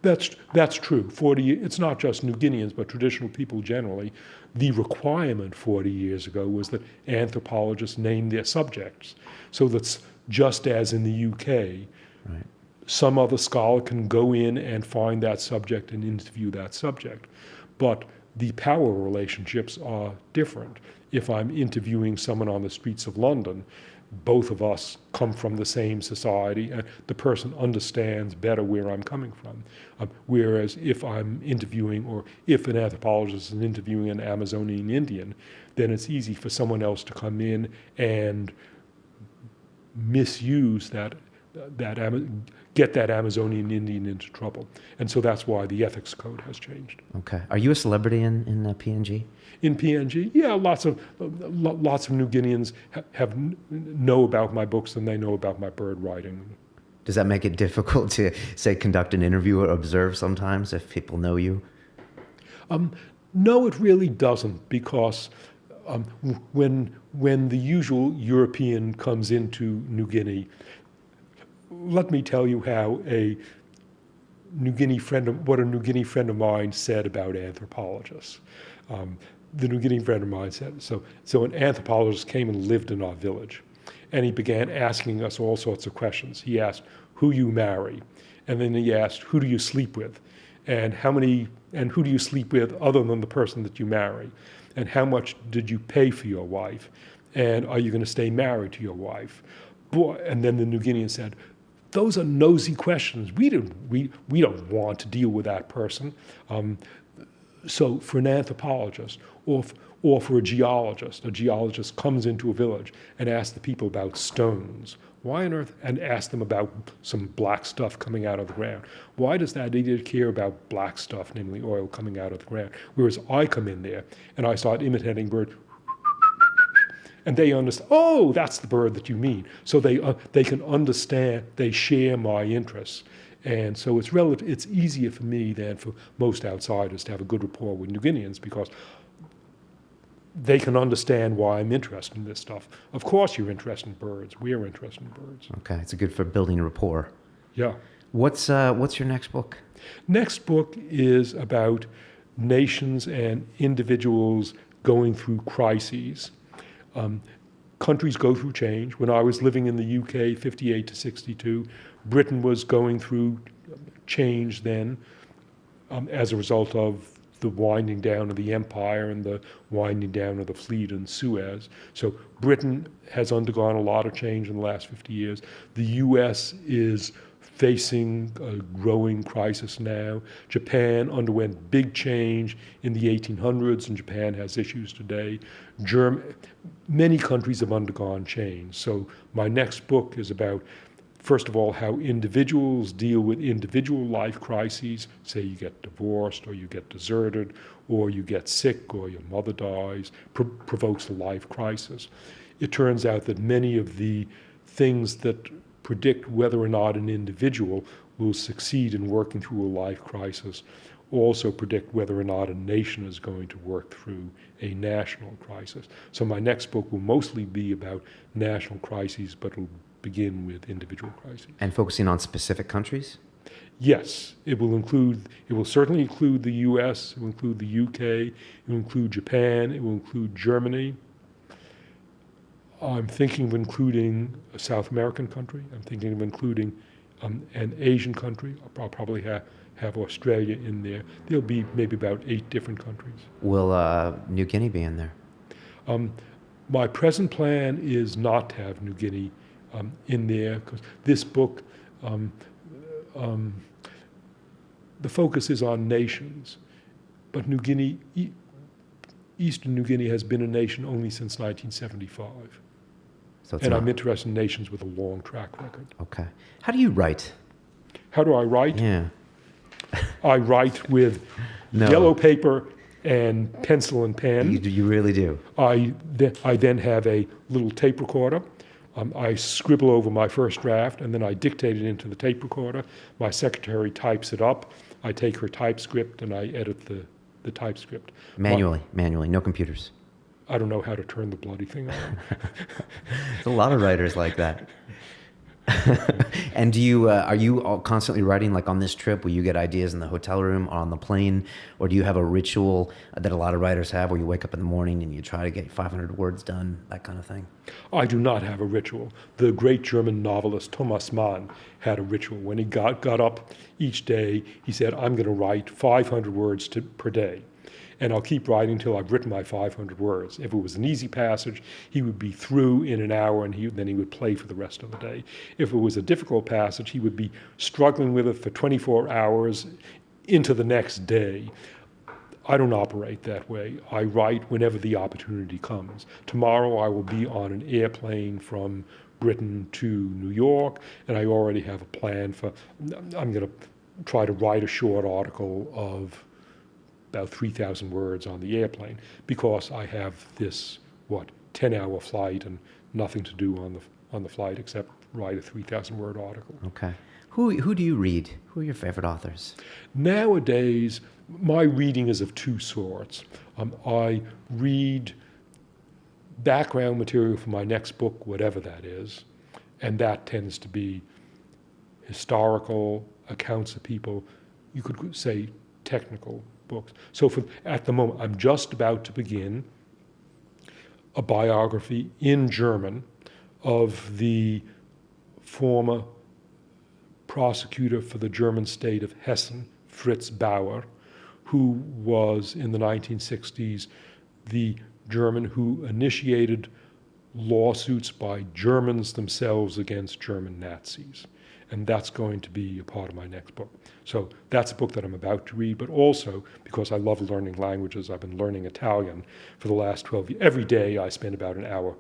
That's true. It's not just New Guineans, but traditional people generally. The requirement 40 years ago was that anthropologists name their subjects. So that's just as in the UK, right. Some other scholar can go in and find that subject and interview that subject. But the power relationships are different. If I'm interviewing someone on the streets of London, both of us come from the same society, and the person understands better where I'm coming from. Whereas if I'm interviewing, or if an anthropologist is interviewing an Amazonian Indian, then it's easy for someone else to come in and misuse that get that Amazonian Indian into trouble. And so that's why the ethics code has changed. Okay. Are you a celebrity in PNG? In PNG, yeah, lots of New Guineans know about my books and they know about my bird writing. Does that make it difficult to, say, conduct an interview or observe sometimes if people know you? No, it really doesn't, because when the usual European comes into New Guinea, let me tell you how what a New Guinea friend of mine said about anthropologists. The New Guinea friend of mine said, so an anthropologist came and lived in our village, and he began asking us all sorts of questions. He asked who you marry, and then he asked who do you sleep with, and who do you sleep with other than the person that you marry, and how much did you pay for your wife, and are you going to stay married to your wife? Boy, and then the New Guinean said, those are nosy questions. We don't want to deal with that person. So for an anthropologist or for a geologist comes into a village and asks the people about stones. Why on earth? And asks them about some black stuff coming out of the ground. Why does that idiot care about black stuff, namely oil coming out of the ground? Whereas I come in there and I start imitating bird, and they understand, oh, that's the bird that you mean. So they can understand, they share my interests. And so it's easier for me than for most outsiders to have a good rapport with New Guineans, because they can understand why I'm interested in this stuff. Of course you're interested in birds. We are interested in birds. Okay, it's good for building rapport. Yeah. What's your next book? Next book is about nations and individuals going through crises. Countries go through change. When I was living in the UK, 58 to 62, Britain was going through change then as a result of the winding down of the empire and the winding down of the fleet in Suez. So Britain has undergone a lot of change in the last 50 years. The US is facing a growing crisis now. Japan underwent big change in the 1800s, and Japan has issues today. Many countries have undergone change. So my next book is about, first of all, how individuals deal with individual life crises. Say you get divorced, or you get deserted, or you get sick, or your mother dies, provokes a life crisis. It turns out that many of the things that predict whether or not an individual will succeed in working through a life crisis also predict whether or not a nation is going to work through a national crisis. So my next book will mostly be about national crises, but it'll begin with individual crises. And focusing on specific countries? Yes, it will certainly include the US, it will include the UK, it will include Japan, it will include Germany. I'm thinking of including a South American country. I'm thinking of including an Asian country. I'll probably have Australia in there. There'll be maybe about 8 different countries. Will New Guinea be in there? My present plan is not to have New Guinea in there, because this book, the focus is on nations, but New Guinea, Eastern New Guinea has been a nation only since 1975. So I'm interested in nations with a long track record. Okay. How do you write? How do I write? Yeah. I write with yellow paper and pencil and pen. You really do? I then have a little tape recorder. I scribble over my first draft, and then I dictate it into the tape recorder. My secretary types it up. I take her typescript, and I edit the typescript. Manually, no computers. I don't know how to turn the bloody thing on. There's a lot of writers like that. And are you all constantly writing, like on this trip? Will you get ideas in the hotel room or on the plane? Or do you have a ritual that a lot of writers have where you wake up in the morning and you try to get 500 words done, that kind of thing? I do not have a ritual. The great German novelist Thomas Mann had a ritual. When he got up each day, he said, I'm going to write 500 words per day. And I'll keep writing until I've written my 500 words. If it was an easy passage, he would be through in an hour, and then he would play for the rest of the day. If it was a difficult passage, he would be struggling with it for 24 hours into the next day. I don't operate that way. I write whenever the opportunity comes. Tomorrow I will be on an airplane from Britain to New York, and I already have a plan for, I'm going to try to write a short article of about 3,000 words on the airplane, because I have this, 10-hour flight and nothing to do on the flight except write a 3,000 word article. Okay. Who do you read? Who are your favorite authors? Nowadays, my reading is of two sorts. I read background material for my next book, whatever that is, and that tends to be historical accounts of people, you could say technical books. So at the moment, I'm just about to begin a biography in German of the former prosecutor for the German state of Hessen, Fritz Bauer, who was in the 1960s the German who initiated lawsuits by Germans themselves against German Nazis. And that's going to be a part of my next book. So that's a book that I'm about to read, but also because I love learning languages, I've been learning Italian for the last 12 years. Every day I spend about an hour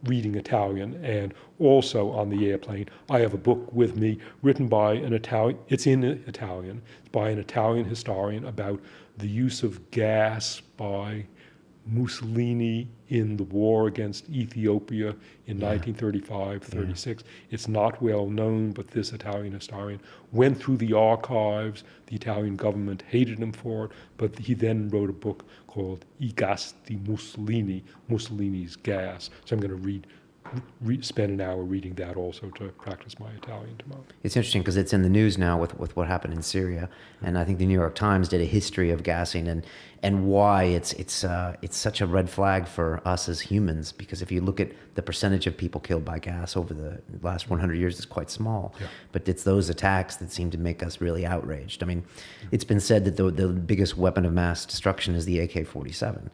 reading Italian, and also on the airplane, I have a book with me written by an Italian, it's in Italian, it's by an Italian historian about the use of gas by Mussolini in the war against Ethiopia in 1935-36. It's not well known, but this Italian historian went through the archives. The Italian government hated him for it, but he then wrote a book called I gas di Mussolini, Mussolini's gas. So I'm going to spend an hour reading that also to practice my Italian tomorrow. It's interesting because it's in the news now with what happened in Syria, and I think the New York Times did a history of gassing and why it's such a red flag for us as humans, because if you look at the percentage of people killed by gas over the last 100 years, it's quite small. Yeah. But it's those attacks that seem to make us really outraged. I mean, it's been said that the biggest weapon of mass destruction is the AK-47.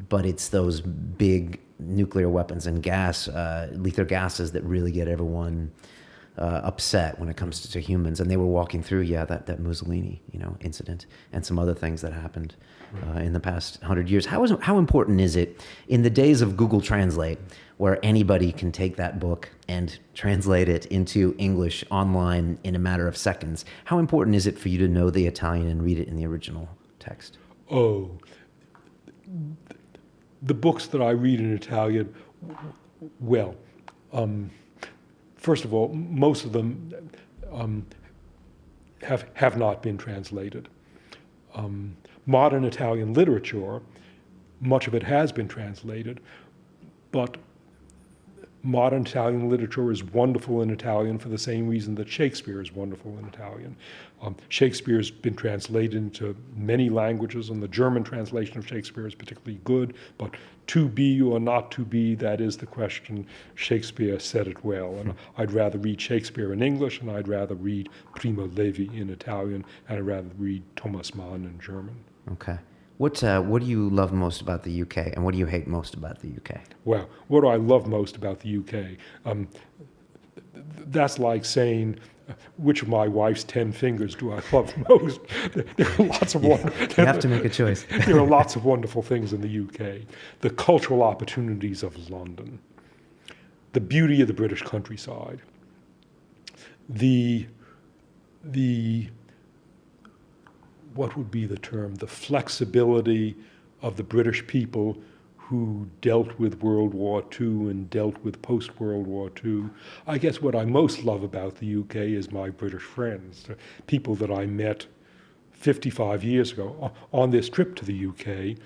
But it's those big nuclear weapons and lethal gases that really get everyone upset when it comes to humans. And they were walking through, that Mussolini, incident and some other things that happened in the past 100 years. How important is it in the days of Google Translate, where anybody can take that book and translate it into English online in a matter of seconds? How important is it for you to know the Italian and read it in the original text? Oh, the books that I read in Italian, well, first of all, most of them have not been translated. Modern Italian literature, much of it has been translated, but modern Italian literature is wonderful in Italian for the same reason that Shakespeare is wonderful in Italian. Shakespeare's been translated into many languages, and the German translation of Shakespeare is particularly good, but to be or not to be, that is the question. Shakespeare said it well, and I'd rather read Shakespeare in English, and I'd rather read Primo Levi in Italian, and I'd rather read Thomas Mann in German. Okay. What do you love most about the UK, and what do you hate most about the UK? Well, what do I love most about the UK? That's like saying, which of my wife's 10 fingers do I love most? There are lots of you have to make a choice. There are lots of wonderful things in the UK. The cultural opportunities of London, the beauty of the British countryside, the what would be the term? The flexibility of the British people who dealt with World War II and dealt with post-World War II. I guess what I most love about the UK is my British friends, the people that I met 55 years ago on this trip to the UK.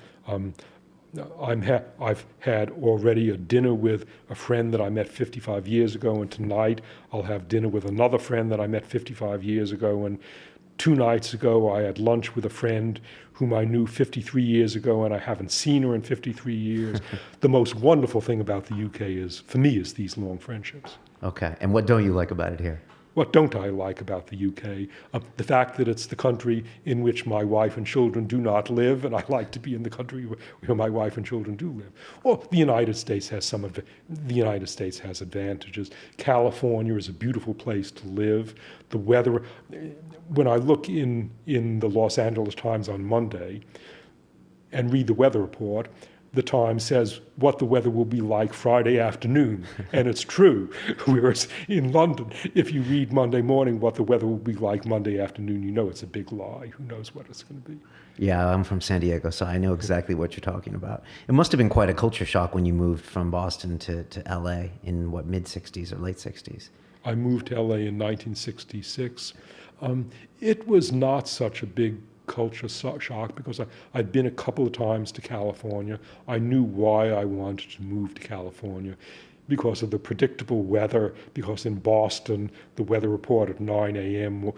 I've had already a dinner with a friend that I met 55 years ago, and tonight I'll have dinner with another friend that I met 55 years ago, and 2 nights ago, I had lunch with a friend whom I knew 53 years ago, and I haven't seen her in 53 years. The most wonderful thing about the UK for me, is these long friendships. Okay, and what don't you like about it here? What don't I like about the UK? The fact that it's the country in which my wife and children do not live, and I like to be in the country where my wife and children do live. Well, the United States has advantages. California is a beautiful place to live. The weather, when I look in the Los Angeles Times on Monday and read the weather report, the Times says what the weather will be like Friday afternoon, and it's true. Whereas in London, if you read Monday morning what the weather will be like Monday afternoon, you know it's a big lie. Who knows what it's going to be? Yeah, I'm from San Diego, so I know exactly what you're talking about. It must have been quite a culture shock when you moved from Boston to LA in what, mid-60s or late 60s? I moved to LA in 1966. It was not such a big culture shock because I'd been a couple of times to California. I knew why I wanted to move to California, because of the predictable weather, because in Boston, the weather report at 9 a.m.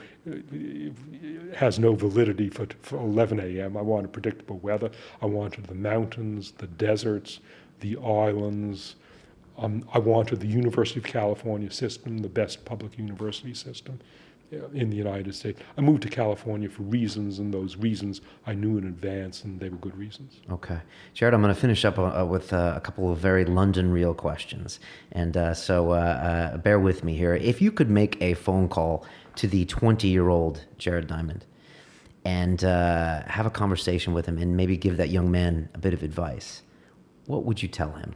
has no validity for 11 a.m. I wanted predictable weather. I wanted the mountains, the deserts, the islands. I wanted the University of California system, the best public university system in the United States. I moved to California for reasons, and those reasons I knew in advance, and they were good reasons. Okay. Jared, I'm going to finish up with a couple of very London real questions. And so bear with me here. If you could make a phone call to the 20-year-old Jared Diamond and have a conversation with him and maybe give that young man a bit of advice, what would you tell him?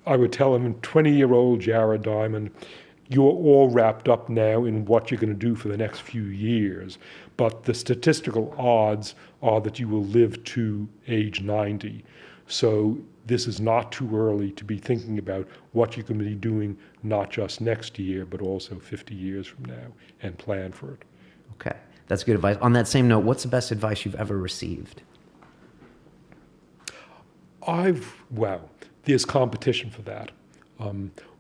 I would tell him, 20-year-old Jared Diamond, you're all wrapped up now in what you're going to do for the next few years, but the statistical odds are that you will live to age 90. So this is not too early to be thinking about what you're going to be doing, not just next year, but also 50 years from now, and plan for it. Okay, that's good advice. On that same note, what's the best advice you've ever received? There's competition for that.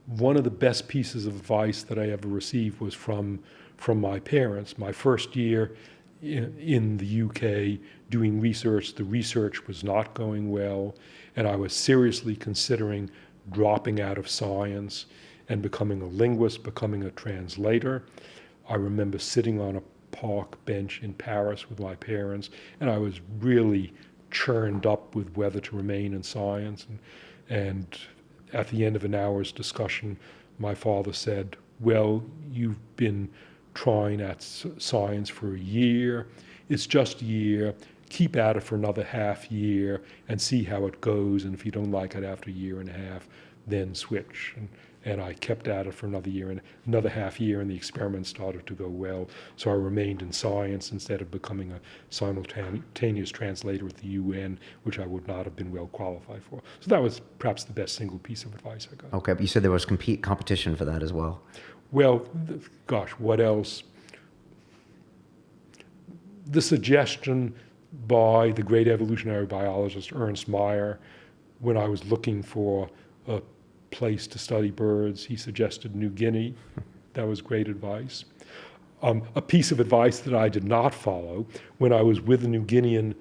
One of the best pieces of advice that I ever received was from my parents. My first year in the UK doing research, the research was not going well, and I was seriously considering dropping out of science and becoming a linguist, becoming a translator. I remember sitting on a park bench in Paris with my parents, and I was really churned up with whether to remain in science. And at the end of an hour's discussion, my father said, well, you've been trying at science for a year. It's just a year. Keep at it for another half year and see how it goes. And if you don't like it after a year and a half, then switch. And I kept at it for another year and another half year, and the experiment started to go well. So I remained in science instead of becoming a simultaneous translator at the UN, which I would not have been well qualified for. So that was perhaps the best single piece of advice I got. Okay, but you said there was competition for that as well. Well, what else? The suggestion by the great evolutionary biologist Ernst Mayr, when I was looking for a place to study birds, he suggested New Guinea. That was great advice. A piece of advice that I did not follow, when I was with a New Guinean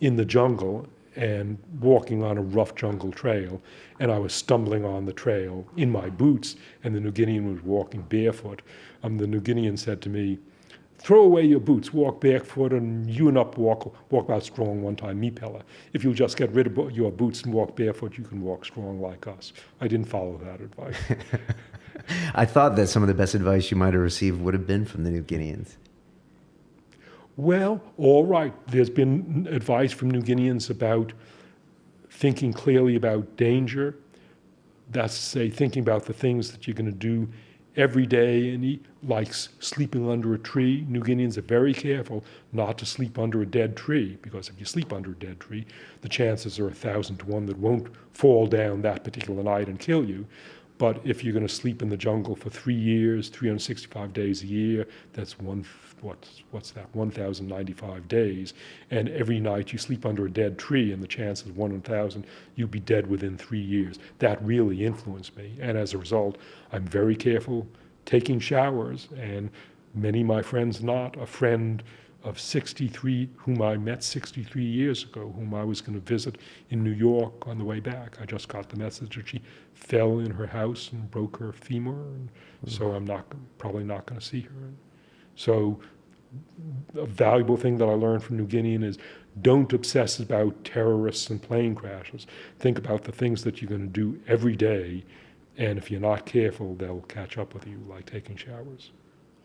in the jungle and walking on a rough jungle trail, and I was stumbling on the trail in my boots, and the New Guinean was walking barefoot, the New Guinean said to me, throw away your boots, walk barefoot, and you and up walk about strong one time, me Pella. If you'll just get rid of your boots and walk barefoot, you can walk strong like us. I didn't follow that advice. I thought that some of the best advice you might have received would have been from the New Guineans. Well, all right. There's been advice from New Guineans about thinking clearly about danger. That's to say, thinking about the things that you're going to do every day, and like sleeping under a tree. New Guineans are very careful not to sleep under a dead tree, because if you sleep under a dead tree, the chances are 1,000 to 1 that won't fall down that particular night and kill you. But if you're going to sleep in the jungle for 3 years, 365 days a year, that's 1,095 days. And every night you sleep under a dead tree, and the chance is 1 in 1,000, you'll be dead within 3 years. That really influenced me. And as a result, I'm very careful taking showers. And many of my friends not. A friend of 63, whom I met 63 years ago, whom I was going to visit in New York on the way back. I just got the message that she fell in her house and broke her femur, and so I'm probably not going to see her. So a valuable thing that I learned from New Guinean is don't obsess about terrorists and plane crashes. Think about the things that you're going to do every day, and if you're not careful, they'll catch up with you, like taking showers.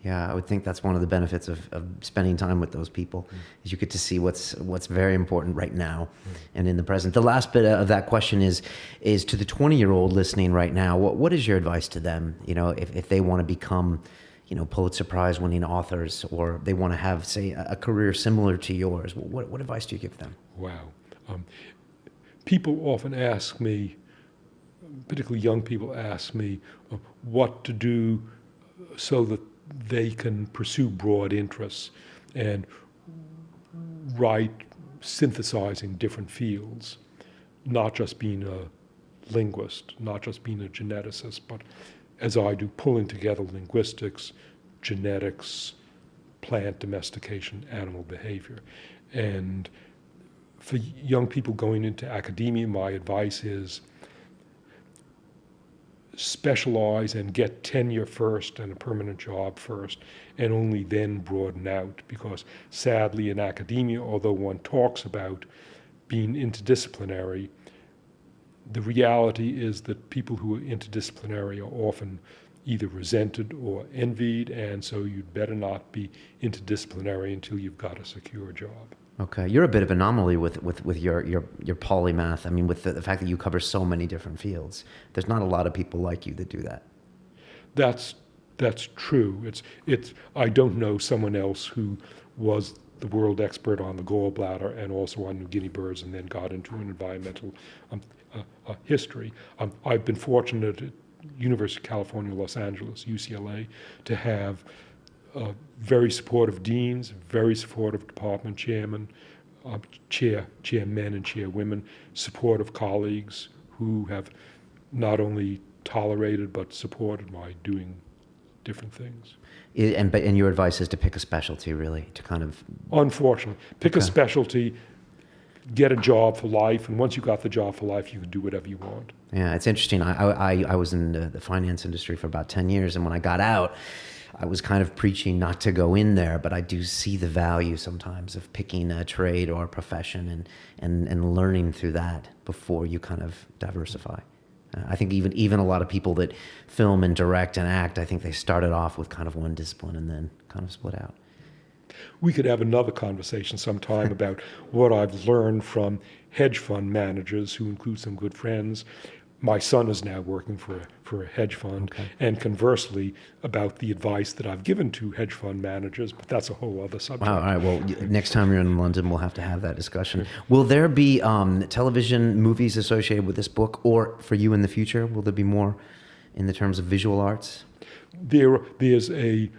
Yeah, I would think that's one of the benefits of spending time with those people, is you get to see what's very important right now and in the present. The last bit of that question is to the 20-year-old listening right now, what is your advice to them? You know, if they want to become, you know, Pulitzer Prize winning authors, or they want to have, say, a career similar to yours, what advice do you give them? Wow. People often ask me, particularly young people ask me, what to do so that they can pursue broad interests and write synthesizing different fields, not just being a linguist, not just being a geneticist, but as I do, pulling together linguistics, genetics, plant domestication, animal behavior. And for young people going into academia, my advice is specialize and get tenure first and a permanent job first, and only then broaden out, because sadly in academia, although one talks about being interdisciplinary, the reality is that people who are interdisciplinary are often either resented or envied, and so you'd better not be interdisciplinary until you've got a secure job. Okay, you're a bit of an anomaly with your polymath. I mean, with the fact that you cover so many different fields. There's not a lot of people like you that do that. That's true. It's I don't know someone else who was the world expert on the gallbladder and also on New Guinea birds, and then got into an environmental history. I've been fortunate at University of California, Los Angeles, UCLA, to have very supportive deans, very supportive department chairmen, chairmen and chairwomen, supportive colleagues who have not only tolerated but supported my doing different things. And your advice is to pick a specialty, really, to kind of... Unfortunately. Pick a Okay. specialty, get a job for life, and once you got the job for life, you can do whatever you want. Yeah, it's interesting. I was in the finance industry for about 10 years, and when I got out, I was kind of preaching not to go in there, but I do see the value sometimes of picking a trade or a profession and learning through that before you kind of diversify. I think even a lot of people that film and direct and act, I think they started off with kind of one discipline and then kind of split out. We could have another conversation sometime about what I've learned from hedge fund managers, who include some good friends. My son is now working for a hedge fund, Okay. and conversely about the advice that I've given to hedge fund managers, but that's a whole other subject. Wow, all right. Well, next time you're in London, we'll have to have that discussion. Will there be television movies associated with this book, or for you in the future, will there be more in the terms of visual arts? There's a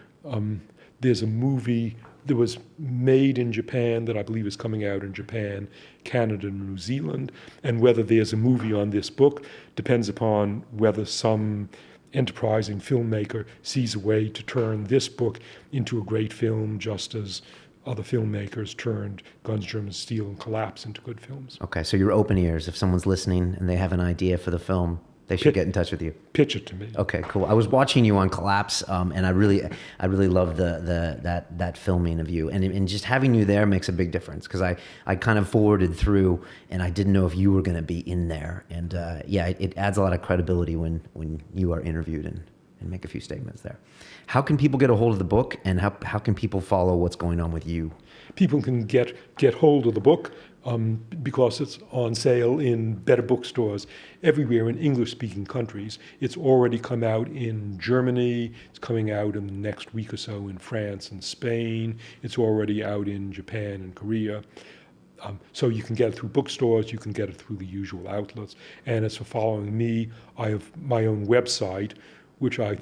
movie that was made in Japan that I believe is coming out in Japan, Canada, and New Zealand. And whether there's a movie on this book depends upon whether some enterprising filmmaker sees a way to turn this book into a great film, just as other filmmakers turned Guns, Germs, Steel, and Collapse into good films. Okay, so you're open ears. If someone's listening and they have an idea for the film, they should get in touch with you. Pitch it to me. Okay, cool. I was watching you on Collapse, and I really love that filming of you, and just having you there makes a big difference, because I kind of forwarded through, and I didn't know if you were going to be in there, and it adds a lot of credibility when you are interviewed and make a few statements there. How can people get a hold of the book, and how can people follow what's going on with you? People can get hold of the book because it's on sale in better bookstores everywhere in English-speaking countries. It's already come out in Germany. It's coming out in the next week or so in France and Spain. It's already out in Japan and Korea. So you can get it through bookstores. You can get it through the usual outlets. And as for following me, I have my own website, which I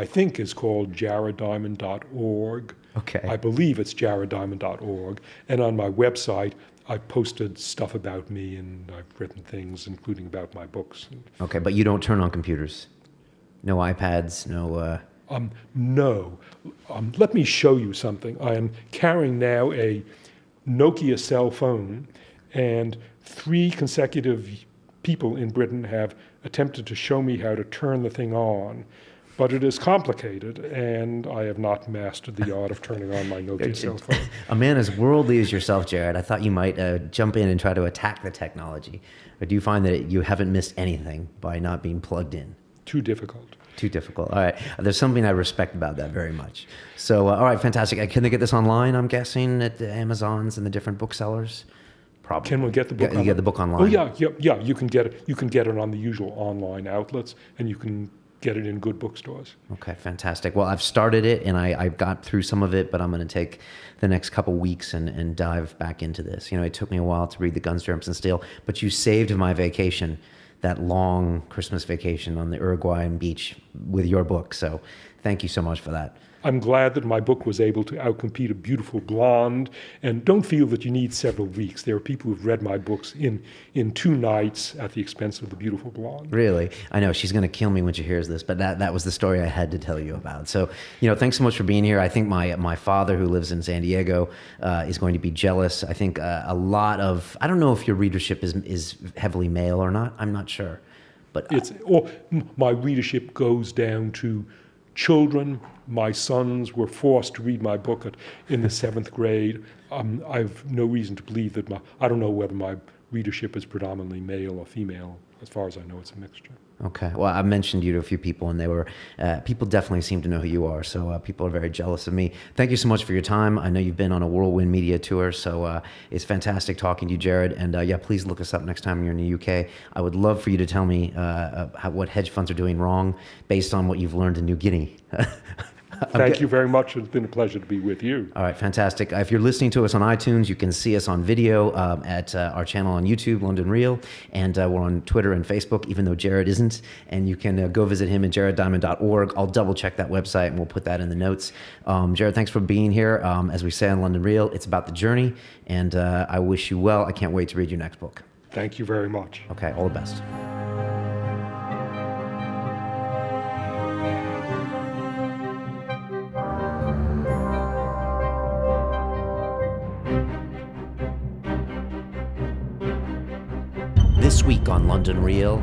think is called jareddiamond.org. Okay. I believe it's jareddiamond.org. And on my website, I posted stuff about me, and I've written things, including about my books. Okay, but you don't turn on computers? No iPads, no... No. Let me show you something. I am carrying now a Nokia cell phone, and 3 consecutive people in Britain have attempted to show me how to turn the thing on. But it is complicated, and I have not mastered the art of turning on my Nokia cell phone. A man as worldly as yourself, Jared, I thought you might jump in and try to attack the technology. Or do you find that you haven't missed anything by not being plugged in? Too difficult. Too difficult. All right. There's something I respect about that very much. So, all right, fantastic. Can they get this online, I'm guessing, at the Amazons and the different booksellers? Probably. Can we get the book? You get the book online. Oh yeah. You can get it. You can get it on the usual online outlets, and you can get it in good bookstores. Okay, fantastic. Well, I've started it, and I got through some of it, but I'm going to take the next couple weeks and dive back into this. You know, it took me a while to read The Guns, Germs, and Steel, but you saved my vacation, that long Christmas vacation on the Uruguayan beach with your book. So thank you so much for that. I'm glad that my book was able to outcompete A Beautiful Blonde, and don't feel that you need several weeks. There are people who've read my books in 2 nights at the expense of The Beautiful Blonde. Really? I know she's going to kill me when she hears this, but that was the story I had to tell you about. So, you know, thanks so much for being here. I think my father, who lives in San Diego, is going to be jealous. I think a lot of, I don't know if your readership is heavily male or not. I'm not sure. But my readership goes down to children. My sons were forced to read my book in the 7th grade. I've no reason to believe that I don't know whether my readership is predominantly male or female. As far as I know, it's a mixture. Okay. Well, I mentioned you to a few people, and they were people definitely seem to know who you are. So people are very jealous of me. Thank you so much for your time. I know you've been on a whirlwind media tour, so it's fantastic talking to you, Jared. And yeah, please look us up next time you're in the UK. I would love for you to tell me what hedge funds are doing wrong based on what you've learned in New Guinea. Thank you very much. It's been a pleasure to be with you. All right, fantastic. If you're listening to us on iTunes, you can see us on video at our channel on YouTube, London Real, and we're on Twitter and Facebook, even though Jared isn't. And you can go visit him at jareddiamond.org. I'll double check that website, and we'll put that in the notes. Jared, thanks for being here. As we say on London Real, it's about the journey, and I wish you well. I can't wait to read your next book. Thank you very much. Okay, all the best. This week on London Real,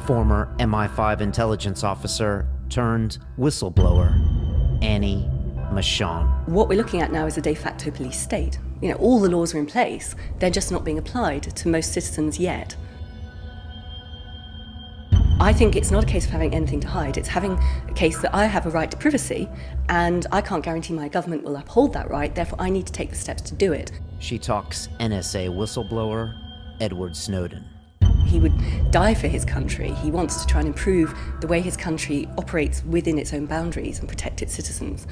former MI5 intelligence officer turned whistleblower, Annie Machon. What we're looking at now is a de facto police state. You know, all the laws are in place, they're just not being applied to most citizens yet. I think it's not a case of having anything to hide, it's having a case that I have a right to privacy, and I can't guarantee my government will uphold that right, therefore I need to take the steps to do it. She talks NSA whistleblower, Edward Snowden. He would die for his country. He wants to try and improve the way his country operates within its own boundaries and protect its citizens.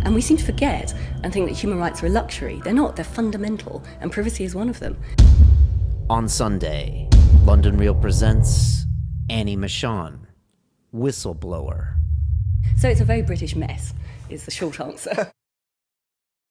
And we seem to forget and think that human rights are a luxury. They're not, they're fundamental, and privacy is one of them. On Sunday, London Real presents Annie Machon, whistleblower. So it's a very British mess, is the short answer.